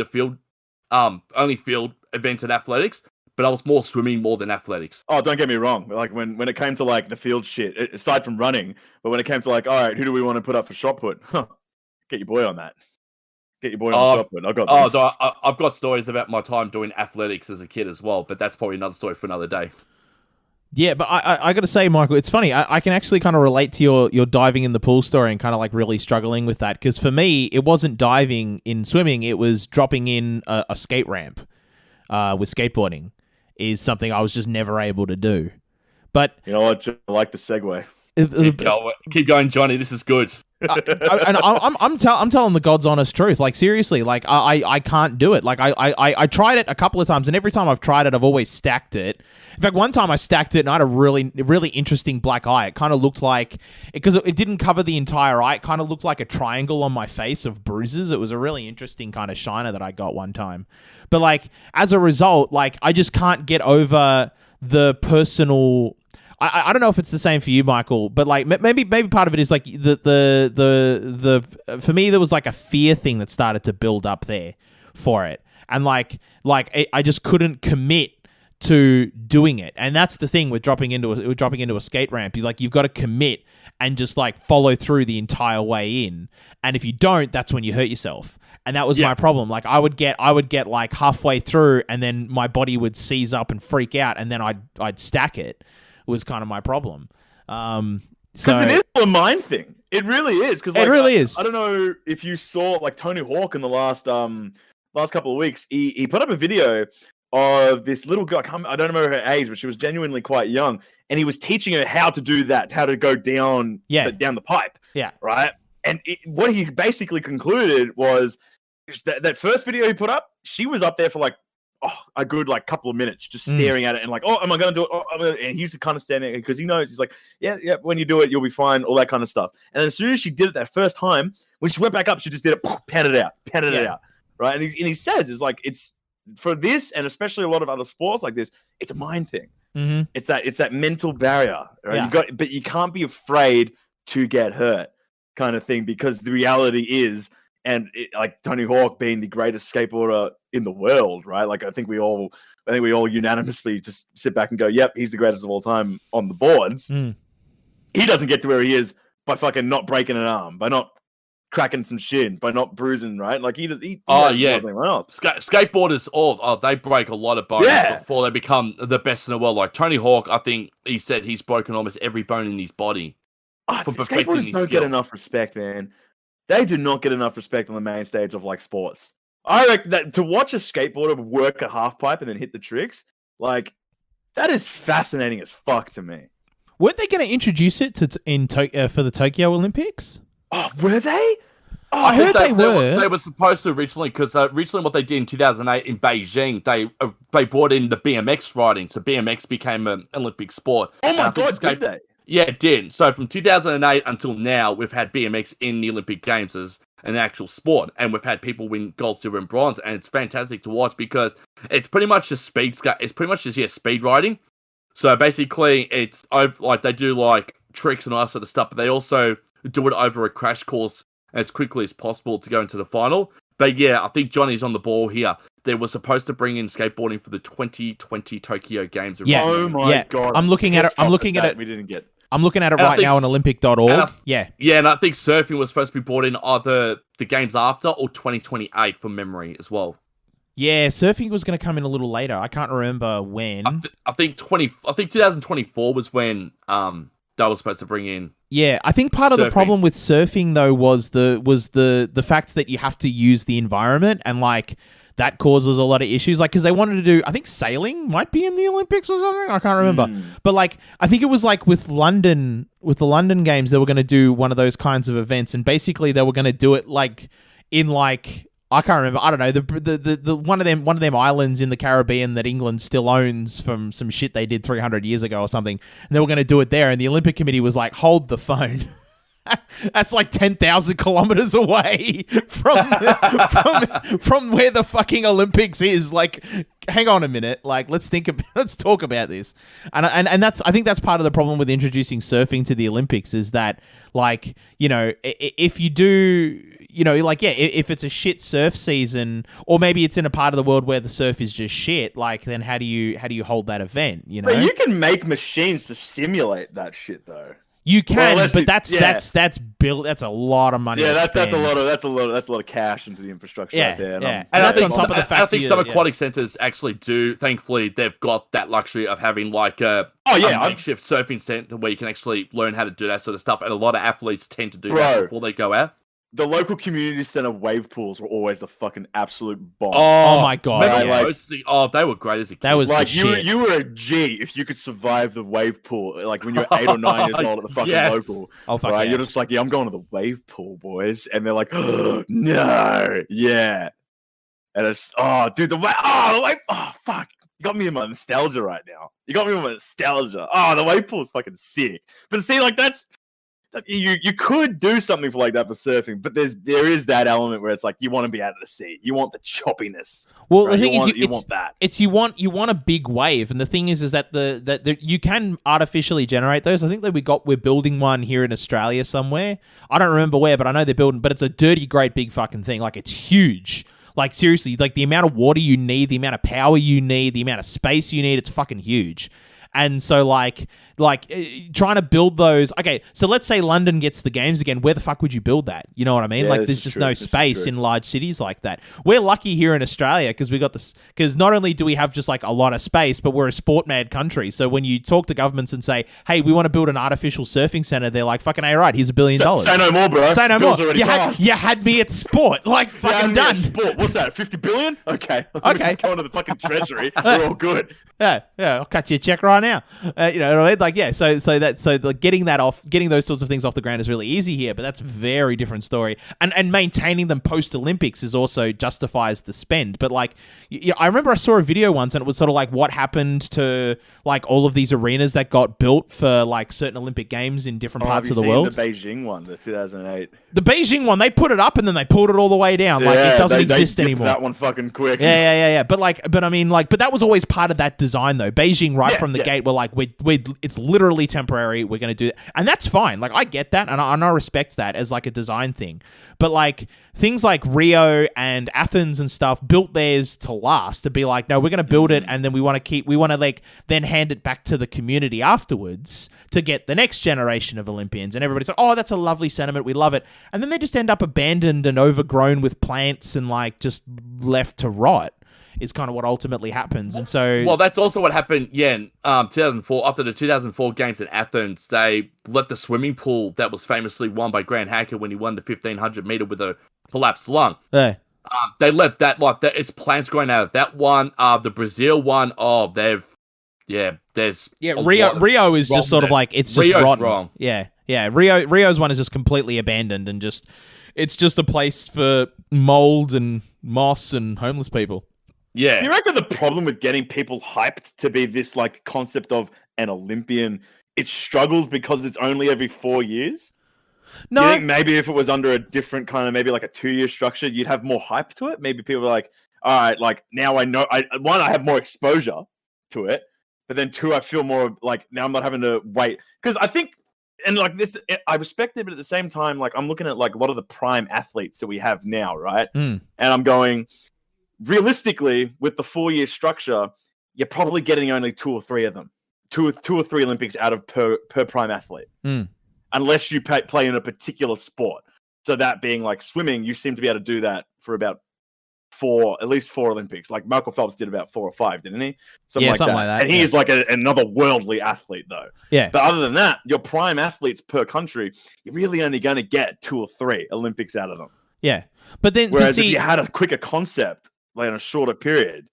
field events and athletics. But I was more swimming more than athletics. Oh, don't get me wrong. Like when it came to like the field shit, aside from running, but when it came to like, all right, who do we want to put up for shot put? Get your boy on that. Get your boy on shot put. I got this. So I've got stories about my time doing athletics as a kid as well, but that's probably another story for another day. Yeah, but I got to say, Michael, it's funny. I can actually kind of relate to your diving in the pool story and kind of like really struggling with that. Because for me, it wasn't diving in swimming. It was dropping in a skate ramp with skateboarding. Is something I was just never able to do. But you know what? I like the segue. Keep going, Johnny. This is good. I'm telling the God's honest truth. Like seriously, like I can't do it. Like I tried it a couple of times, and every time I've tried it, I've always stacked it. In fact, one time I stacked it, and I had a really interesting black eye. It kind of looked like because it didn't cover the entire eye. It kind of looked like a triangle on my face of bruises. It was a really interesting kind of shiner that I got one time. But like as a result, like I just can't get over the personal. I don't know if it's the same for you, Michael, but like maybe part of it is like the for me there was like a fear thing that started to build up there for it, and like I just couldn't commit to doing it, and that's the thing with dropping into a skate ramp. You've got to commit and just like follow through the entire way in, and if you don't, that's when you hurt yourself. And that was my problem. Like I would get like halfway through, and then my body would seize up and freak out, and then I'd stack it. Was kind of my problem. So it is a mind thing. It really is. Because like, it really is. I don't know if you saw like Tony Hawk in the last couple of weeks. He put up a video of this little girl. I don't remember her age, but she was genuinely quite young, and he was teaching her how to do that, how to go down the pipe. Yeah. Right. And what he basically concluded was that first video he put up, she was up there for like a good like couple of minutes just staring at it and like, oh, am I going to do it? Oh, and he's kind of standing because he knows, he's like, yeah, when you do it, you'll be fine, all that kind of stuff. And then as soon as she did it that first time, when she went back up, she just did it, patted it out, right? And he says, it's like, it's for this, and especially a lot of other sports like this, it's a mind thing. Mm-hmm. It's that mental barrier, right? But you can't be afraid to get hurt, kind of thing, because the reality is, and like Tony Hawk being the greatest skateboarder in the world, right? Like I think we all unanimously just sit back and go, "Yep, he's the greatest of all time on the boards." He doesn't get to where he is by fucking not breaking an arm, by not cracking some shins, by not bruising, right? Like he does everyone else. Skateboarders, they break a lot of bones before they become the best in the world. Like Tony Hawk, I think he said he's broken almost every bone in his body. Skateboarders don't get enough respect, man. They do not get enough respect on the main stage of like sports. I reckon that to watch a skateboarder work a half pipe and then hit the tricks, like that is fascinating as fuck to me. Weren't they going to introduce it for the Tokyo Olympics? Oh, were they? Oh, I heard they were. They were supposed to originally, because originally what they did in 2008 in Beijing, they brought in the BMX riding, so BMX became an Olympic sport. Oh my god, did they? Yeah, it did. So from 2008 until now, we've had BMX in the Olympic Games as an actual sport, and we've had people win gold, silver, and bronze, and it's fantastic to watch because it's pretty much just speed riding. So basically, it's like they do like tricks and all that sort of stuff, but they also do it over a crash course as quickly as possible to go into the final. But yeah, I think Johnny's on the ball here. They were supposed to bring in skateboarding for the 2020 Tokyo Games. Yeah. Oh my god! I'm looking at it. We didn't get. I'm looking at it right now on Olympic.org. Yeah, and I think surfing was supposed to be brought in either the games after or 2028 from memory as well. Yeah, surfing was going to come in a little later. I can't remember when. I think 2024 was when they were supposed to bring in. Yeah, I think part of the problem with surfing though was the fact that you have to use the environment, and like that causes a lot of issues. Like, because they wanted to do, I think sailing might be in the Olympics or something. I can't remember. But like, I think it was like with the London Games, they were going to do one of those kinds of events, and basically they were going to do it like in like, I can't remember. I don't know, the one of them islands in the Caribbean that England still owns from some shit they did 300 years ago or something. And they were going to do it there, and the Olympic Committee was like, hold the phone. That's like 10,000 kilometers away from where the fucking Olympics is. Like, hang on a minute. Like, let's talk about this. And that's, I think that's part of the problem with introducing surfing to the Olympics, is that, like, you know, if you do, you know, like, yeah, if it's a shit surf season, or maybe it's in a part of the world where the surf is just shit, like, then how do you hold that event? You know, but you can make machines to simulate that shit though. You can, but that's built. That's a lot of money. Yeah, that's a lot of cash into the infrastructure right there. And that's on top of the fact. I think some aquatic centers actually do. Thankfully, they've got that luxury of having like a makeshift surfing center where you can actually learn how to do that sort of stuff. And a lot of athletes tend to do that before they go out. The local community center wave pools were always the fucking absolute bomb. Oh my god! They were great as a kid. That was like the shit. You were a G if you could survive the wave pool. Like when you're 8 or 9 years old at the fucking local. Oh fuck right? Yeah. You're just like, yeah, I'm going to the wave pool, boys, and they're like, oh, no, yeah, and it's the wave, fuck. You got me in my nostalgia right now. The wave pool is fucking sick. But see, like that's. You could do something for like that for surfing, but there is that element where it's like you want to be out of the sea. You want the choppiness. Well, right? the thing you want that. You want a big wave, and the thing is that you can artificially generate those. I think that we're building one here in Australia somewhere. I don't remember where, but I know they're building. But it's a dirty, great big fucking thing. Like it's huge. Like seriously, like the amount of water you need, the amount of power you need, the amount of space you need, it's fucking huge. And so, like trying to build those. Okay, so let's say London gets the games again. Where the fuck would you build that? You know what I mean? Yeah, like, there's just no space in large cities like that. We're lucky here in Australia because we got this. Because not only do we have just like a lot of space, but we're a sport mad country. So when you talk to governments and say, "Hey, we want to build an artificial surfing center," they're like, "Fucking A, right? Here's $1 billion." Say no more, bro. Say no more. You had me at sport. Like fucking done. Sport. What's that? 50 billion? Okay. Just go into the fucking treasury. We're all good. Yeah. I'll cut you a check right now. You know what I mean? Like, yeah. So getting those sorts of things off the ground is really easy here, but that's a very different story. And maintaining them post Olympics is also justifies the spend. But like, I remember I saw a video once, and it was sort of like what happened to like all of these arenas that got built for like certain Olympic games in different parts of the world. The Beijing one, the 2008. The Beijing one, they put it up and then they pulled it all the way down. Like it doesn't exist anymore. That one fucking quick. Yeah. But I mean, like, but that was always part of that design, though. Beijing, right from the gate, were like, it's literally temporary. We're going to do that, and that's fine. Like, I get that, and I respect that as like a design thing. But like things like Rio and Athens and stuff built theirs to last. To be like, no, we're going to build it, and then we want to like then hand it back to the community afterwards to get the next generation of Olympians. And everybody's like, oh, that's a lovely sentiment. We love it. And then they just end up abandoned and overgrown with plants and like just left to rot is kind of what ultimately happens. And so, well, that's also what happened. Yeah, in 2004, after the 2004 games in Athens, they let the swimming pool that was famously won by Grant Hacker when he won the 1500 meter with a collapsed lung. Yeah. They left that like that. It's plants growing out of that one. The Brazil one. Oh, there's Rio is just sort of like it's just Rio's rotten. Wrong. Yeah. Rio's one is just completely abandoned and just it's just a place for mold and moss and homeless people. Yeah. Do you reckon the problem with getting people hyped to be this like concept of an Olympian, it struggles because it's only every 4 years? No. Do you think maybe if it was under a different kind of maybe like a 2-year structure, you'd have more hype to it? Maybe people are like, all right, like now I know, I have more exposure to it, but then 2, I feel more like now I'm not having to wait. Because I think, and like this, I respect it, but at the same time, like I'm looking at like a lot of the prime athletes that we have now, right? And I'm going, realistically, with the 4-year structure, you're probably getting only 2 or 3 of them, two or three Olympics out of per prime athlete, unless you play in a particular sport. So that being like swimming, you seem to be able to do that for about at least 4 Olympics. Like Michael Phelps did about 4 or 5, didn't he? Something like that. And he is like another worldly athlete, though. Yeah. But other than that, your prime athletes per country, you're really only going to get 2 or 3 Olympics out of them. Yeah, but then whereas if you had a quicker concept, like in a shorter period,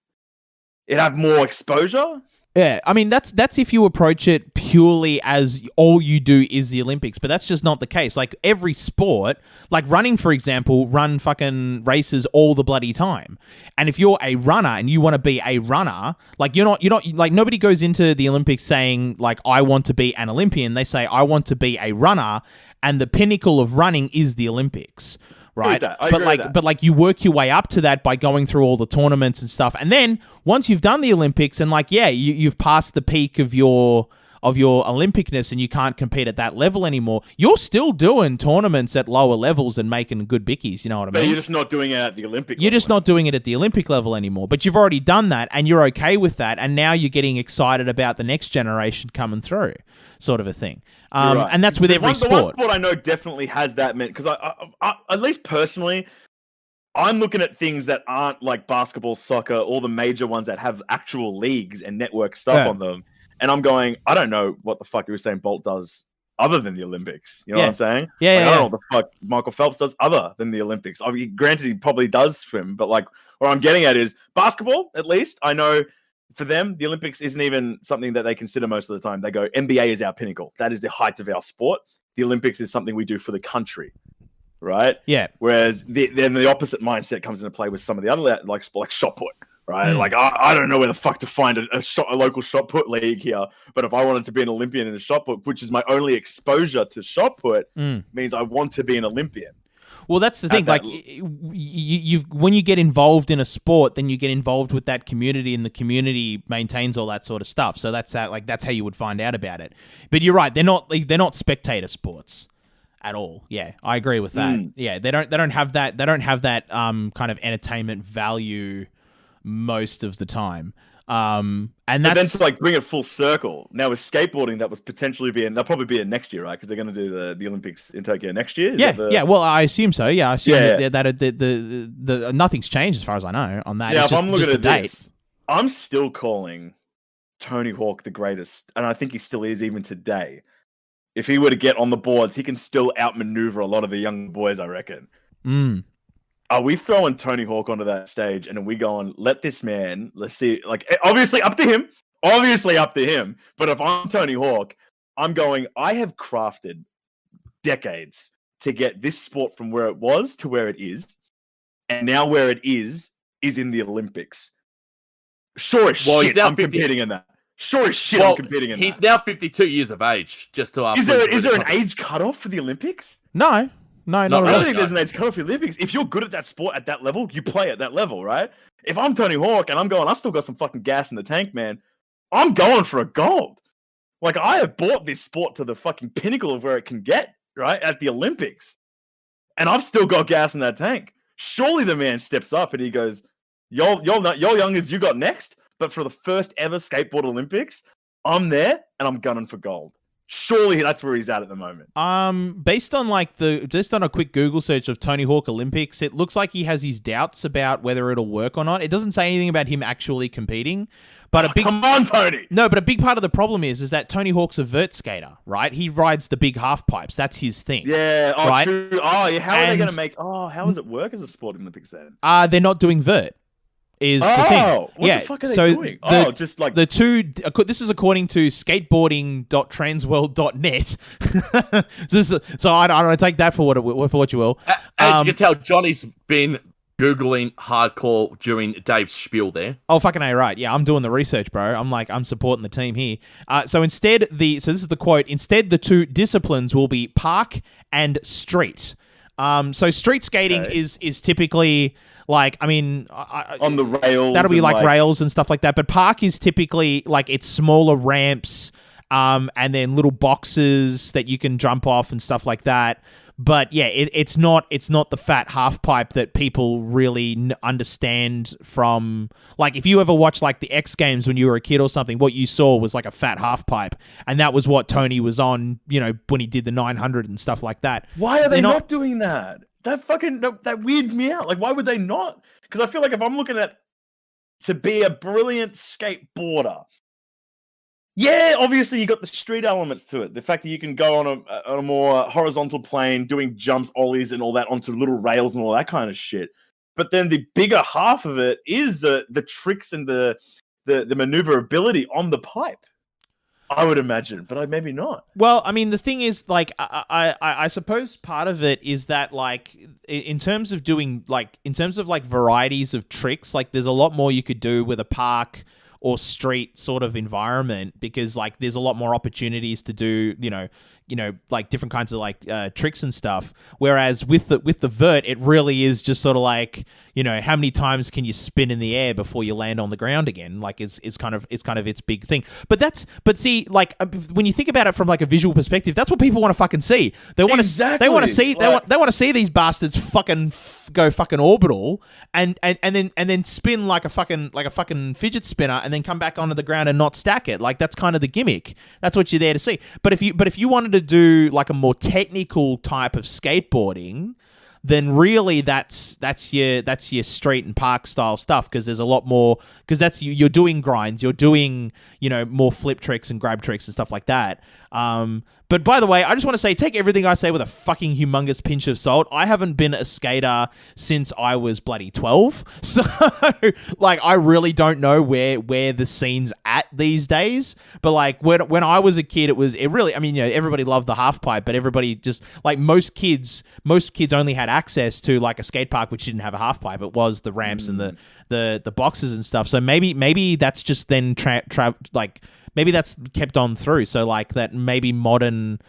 it'd have more exposure. Yeah, I mean, that's if you approach it purely as all you do is the Olympics, but that's just not the case. Like every sport, like running, for example, run fucking races all the bloody time. And if you're a runner and you want to be a runner, like you're not like nobody goes into the Olympics saying like, I want to be an Olympian. They say, I want to be a runner. And the pinnacle of running is the Olympics. Right, but like you work your way up to that by going through all the tournaments and stuff, and then once you've done the Olympics and like you've passed the peak of your Olympicness and you can't compete at that level anymore, you're still doing tournaments at lower levels and making good bickies. You know what I mean? But you're just not doing it at the Olympic. You're just not doing it at the Olympic level anymore. But you've already done that, and you're okay with that, and now you're getting excited about the next generation coming through, sort of a thing. Right. And that's with every sport. The one sport I know definitely has that, because I at least personally, I'm looking at things that aren't like basketball, soccer, all the major ones that have actual leagues and network stuff on them. And I'm going, I don't know what the fuck Usain Bolt does other than the Olympics. You know what I'm saying? Yeah, I don't know what the fuck Michael Phelps does other than the Olympics. I mean, granted, he probably does swim, but like what I'm getting at is basketball, at least. I know for them, the Olympics isn't even something that they consider most of the time. They go, NBA is our pinnacle. That is the height of our sport. The Olympics is something we do for the country. Right? Yeah. Whereas then the opposite mindset comes into play with some of the other, like shot put. Right, like I don't know where the fuck to find a local shot put league here. But if I wanted to be an Olympian in a shot put, which is my only exposure to shot put, means I want to be an Olympian. Well, that's the thing. Like, when you get involved in a sport, then you get involved with that community, and the community maintains all that sort of stuff. So that's how you would find out about it. But you're right; they're not spectator sports at all. Yeah, I agree with that. Yeah, they don't have that. They don't have that kind of entertainment value most of the time. And that's... But then to like bring it full circle, now with skateboarding, that was potentially they'll probably be in next year, right? Because they're going to do the Olympics in Tokyo next year. Yeah. Well, I assume so. Yeah, I assume that the nothing's changed as far as I know on that. Yeah, it's if I'm looking just at the date. I'm still calling Tony Hawk the greatest, and I think he still is even today. If he were to get on the boards, he can still outmaneuver a lot of the young boys, I reckon. Are we throwing Tony Hawk onto that stage and are we going, let this man, let's see, like, obviously up to him. Obviously up to him. But if I'm Tony Hawk, I'm going, I have crafted decades to get this sport from where it was to where it is. And now where it is in the Olympics. Sure as shit, I'm competing in that. Sure as shit, I'm competing in that. He's now 52 years of age, just to... Is there an age cutoff for the Olympics? No, not I don't think there's an age cutoff for the Olympics. If you're good at that sport at that level, you play at that level, right? If I'm Tony Hawk and I'm going, I still got some fucking gas in the tank, man, I'm going for a gold. Like, I have brought this sport to the fucking pinnacle of where it can get, right? At the Olympics. And I've still got gas in that tank. Surely the man steps up and he goes, Yo, youngers, you got next. But for the first ever skateboard Olympics, I'm there and I'm gunning for gold. Surely that's where he's at the moment. Based on just on a quick Google search of Tony Hawk Olympics, it looks like he has his doubts about whether it'll work or not. It doesn't say anything about him actually competing. But come on, Tony. No, but a big part of the problem is that Tony Hawk's a vert skater, right? He rides the big half pipes. That's his thing. Yeah. Oh, right? True. Oh, yeah. How are they going to make? Oh, how does it work as a sport in the Olympics then? They're not doing vert. Is the thing. What the fuck are they doing? Just like the two. This is according to skateboarding.transworld.net. So I don't take that for what you will. As you can tell, Johnny's been Googling hardcore during Dave's spiel there. Oh, fucking A, right. Yeah, I'm doing the research, bro. I'm supporting the team here. So this is the quote, instead the two disciplines will be park and street. So street skating is typically like, I mean... on the rails. That'll be like rails and stuff like that. But park is typically like it's smaller ramps and then little boxes that you can jump off and stuff like that. But yeah, it's not the fat half pipe that people really understand from, like, if you ever watched like the X Games when you were a kid or something, what you saw was like a fat half pipe, and that was what Tony was on, when he did the 900 and stuff like that. Why are they not doing that? That weirds me out. Like, why would they not? Because I feel like if I'm looking at to be a brilliant skateboarder, yeah, obviously you got the street elements to it. The fact that you can go on a more horizontal plane, doing jumps, ollies, and all that onto little rails and all that kind of shit. But then the bigger half of it is the tricks and the maneuverability on the pipe. I would imagine, but maybe not. Well, I mean, the thing is, like, I suppose part of it is that, like, in terms of varieties of tricks, like, there's a lot more you could do with a park or street sort of environment, because like there's a lot more opportunities to do, like different kinds of like tricks and stuff. Whereas with the vert, it really is just sort of like, how many times can you spin in the air before you land on the ground again? Like it's kind of its big thing. But see, like when you think about it from like a visual perspective, that's what people want to fucking see. They want to see these bastards fucking go fucking orbital and then spin like a fucking fidget spinner and then come back onto the ground and not stack it. Like that's kind of the gimmick. That's what you're there to see. But if you wanted to do like a more technical type of skateboarding, then really that's your street and park style stuff, because there's a lot more, because that's you're doing grinds, you're doing more flip tricks and grab tricks and stuff like that. But by the way, I just want to say, take everything I say with a fucking humongous pinch of salt. I haven't been a skater since I was bloody 12. So, like, I really don't know where the scene's at these days. But, like, when I was a kid, it really, I mean, everybody loved the half pipe, but everybody just, like, most kids only had access to, like, a skate park which didn't have a half pipe. It was the ramps and the boxes and stuff. So maybe that's just then maybe that's kept on through. So like that maybe modern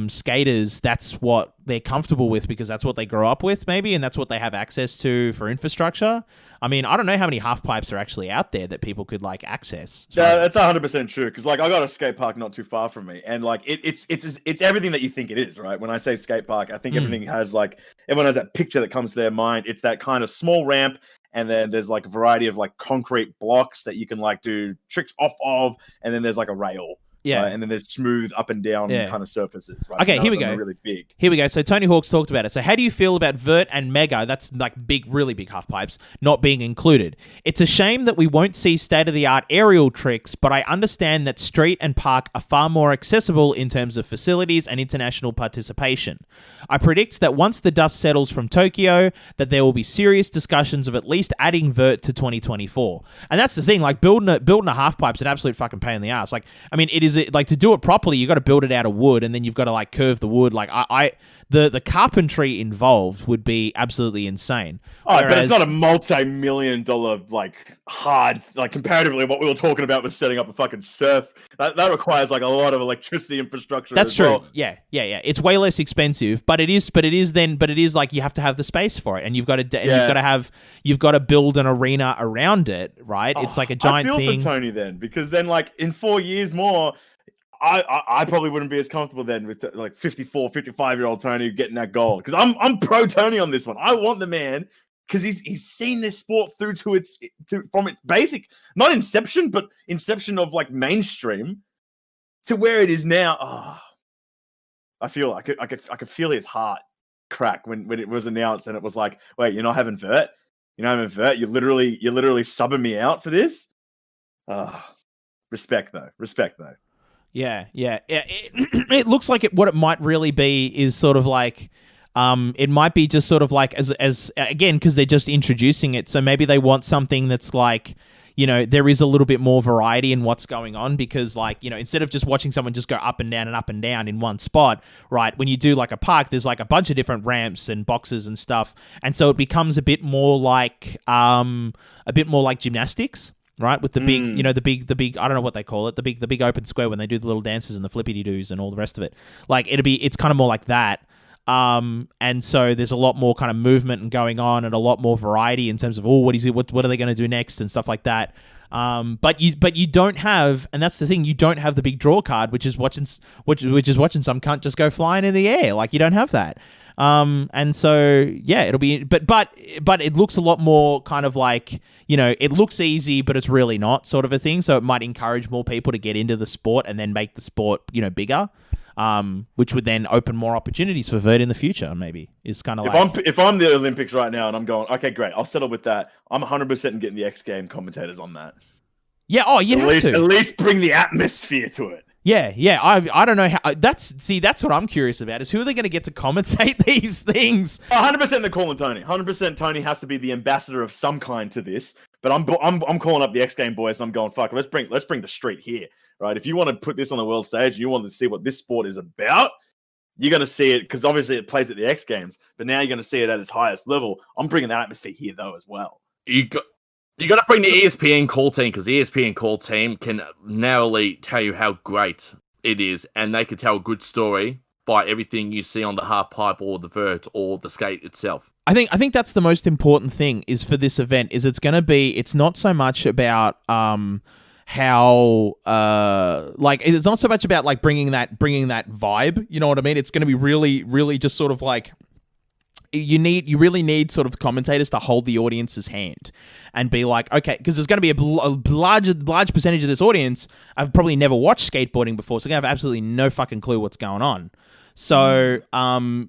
skaters, that's what they're comfortable with because that's what they grow up with maybe, and that's what they have access to for infrastructure. I mean, I don't know how many half pipes are actually out there that people could like access. Yeah, that's 100% true, because like I got a skate park not too far from me, and like it's everything that you think it is, right? When I say skate park, I think everything has like, everyone has that picture that comes to their mind. It's that kind of small ramp, and then there's like a variety of like concrete blocks that you can like do tricks off of, and then there's like a rail Yeah. Right? And then there's smooth up and down kind of surfaces. Right? Okay, None here we of them go. are really big. Here we go. So Tony Hawk's talked about it. So how do you feel about vert and mega? That's like big, really big half pipes not being included. It's a shame that we won't see state-of-the-art aerial tricks, but I understand that street and park are far more accessible in terms of facilities and international participation. I predict that once the dust settles from Tokyo, that there will be serious discussions of at least adding vert to 2024. And that's the thing, like building a half pipe's an absolute fucking pain in the ass. Like, I mean, it is like to do it properly, you got to build it out of wood, and then you've got to like curve the wood. Like the carpentry involved would be absolutely insane. Oh, but it's not a multi-million-dollar like hard, like comparatively what we were talking about with setting up a fucking surf. That requires like a lot of electricity infrastructure. That's as true. Well. Yeah. It's way less expensive, but it is like you have to have the space for it, and you've got to build an arena around it, right? It's like a giant thing. I feel for Tony then, because then like in 4 years more, I probably wouldn't be as comfortable then with like 54, 55-year-old Tony getting that goal, because I'm pro Tony on this one. I want the man, because he's seen this sport through from its basic, not inception, but inception of like mainstream to where it is now. Oh, I feel I could feel his heart crack when it was announced, and it was like, wait, you're not having vert? You're not having vert? You're literally subbing me out for this? Respect though. Yeah. It looks like what it might really be is sort of like, it might be just sort of like as again, because they're just introducing it. So maybe they want something that's like, you know, there is a little bit more variety in what's going on, because like, you know, instead of just watching someone just go up and down in one spot, right? When you do like a park, there's like a bunch of different ramps and boxes and stuff. And so it becomes a bit more like gymnastics. Right, with the big, you know, the big, I don't know what they call it, the big open square when they do the little dances and the flippity-doos and all the rest of it. Like it's kind of more like that. And so there's a lot more kind of movement and going on, and a lot more variety in terms of what are they going to do next and stuff like that. But you don't have, and that's the thing, you don't have the big draw card, which is watching some cunt just go flying in the air. Like, you don't have that. And so yeah, it'll be, but it looks a lot more kind of like, you know, it looks easy, but it's really not, sort of a thing. So it might encourage more people to get into the sport and then make the sport, you know, bigger. Which would then open more opportunities for vert in the future. Maybe is kind of if I'm the Olympics right now and I'm going, okay, great, I'll settle with that. I'm 100% getting the X Game commentators on that. Yeah. Oh, you have to at least bring the atmosphere to it. Yeah. I don't know how. That's what I'm curious about, is who are they going to get to commentate these things? 100% they're calling Tony. 100% Tony has to be the ambassador of some kind to this. But I'm calling up the X Game boys. And I'm going, fuck, let's bring the street here, right? If you want to put this on the world stage and you want to see what this sport is about, you're going to see it, because obviously it plays at the X Games. But now you're going to see it at its highest level. I'm bringing the atmosphere here though as well. You got to bring the ESPN call team, because the ESPN call team can narrowly tell you how great it is, and they can tell a good story by everything you see on the half pipe or the vert or the skate itself. I think that's the most important thing is for this event, is it's not so much about it's not so much about like bringing that vibe, you know what I mean? It's going to be really, really just sort of like, you really need sort of commentators to hold the audience's hand and be like, okay, because there's going to be a large percentage of this audience I've probably never watched skateboarding before, so they're going to have absolutely no fucking clue what's going on. So,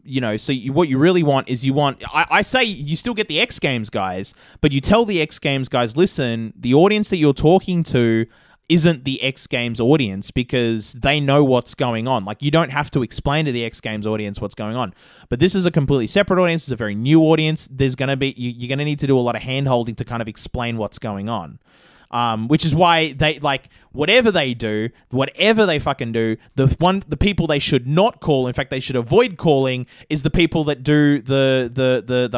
you know, what you really want is I say you still get the X Games guys, but you tell the X Games guys, listen, the audience that you're talking to isn't the X Games audience, because they know what's going on. Like, you don't have to explain to the X Games audience what's going on. But this is a completely separate audience. It's a very new audience. There's going to be, you're going to need to do a lot of hand-holding to kind of explain what's going on. Which is why they, like, whatever they fucking do, the people they should not call, in fact, they should avoid calling, is the people that do the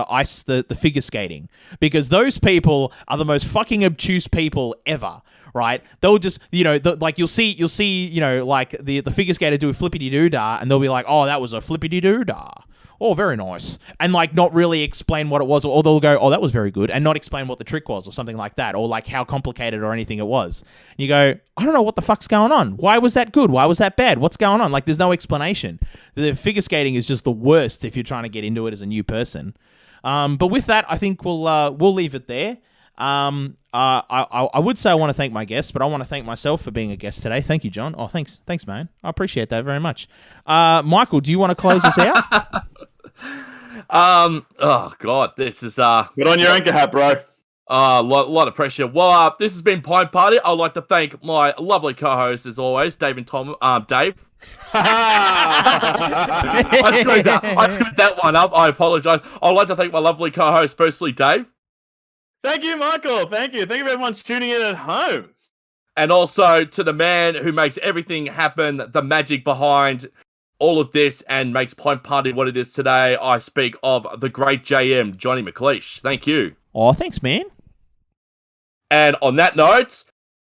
figure skating, because those people are the most fucking obtuse people ever. Right? They'll just, you know, like you'll see, you know, like the figure skater do a flippity-doo-dah, and they'll be like, oh, that was a flippity-doo-dah. Oh, very nice. And like not really explain what it was, or they'll go, oh, that was very good, and not explain what the trick was or something like that, or like how complicated or anything it was. And you go, I don't know what the fuck's going on. Why was that good? Why was that bad? What's going on? Like, there's no explanation. The figure skating is just the worst if you're trying to get into it as a new person. But with that, I think we'll leave it there. I would say I want to thank my guests, but I want to thank myself for being a guest today. Thank you, John. Oh, thanks, man. I appreciate that very much. Michael, do you want to close us out? Oh God, this is Put on your anchor hat, bro. lot of pressure. Well, this has been Pint Party. I'd like to thank my lovely co-hosts as always, Dave and Tom. Dave. I screwed that one up. I apologize. I'd like to thank my lovely co-host, firstly, Dave. Thank you, Michael. Thank you for everyone tuning in at home. And also to the man who makes everything happen, the magic behind all of this and makes Pint Party what it is today. I speak of the great JM, Johnny McLeish. Thank you. Oh, thanks, man. And on that note,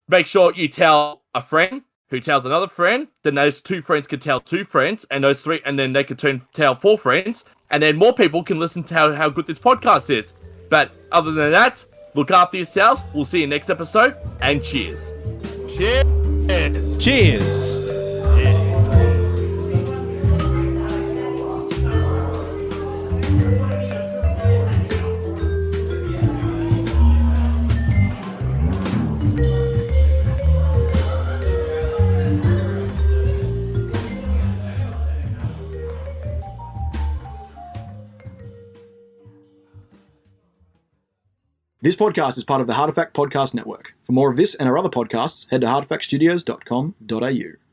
make sure you tell a friend who tells another friend, then those two friends can tell two friends, and those three, and then they can tell four friends, and then more people can listen to how good this podcast is. But other than that, look after yourselves. We'll see you next episode, and cheers. Cheers. Cheers. This podcast is part of the Hartifact Podcast Network. For more of this and our other podcasts, head to hartefactstudios.com.au.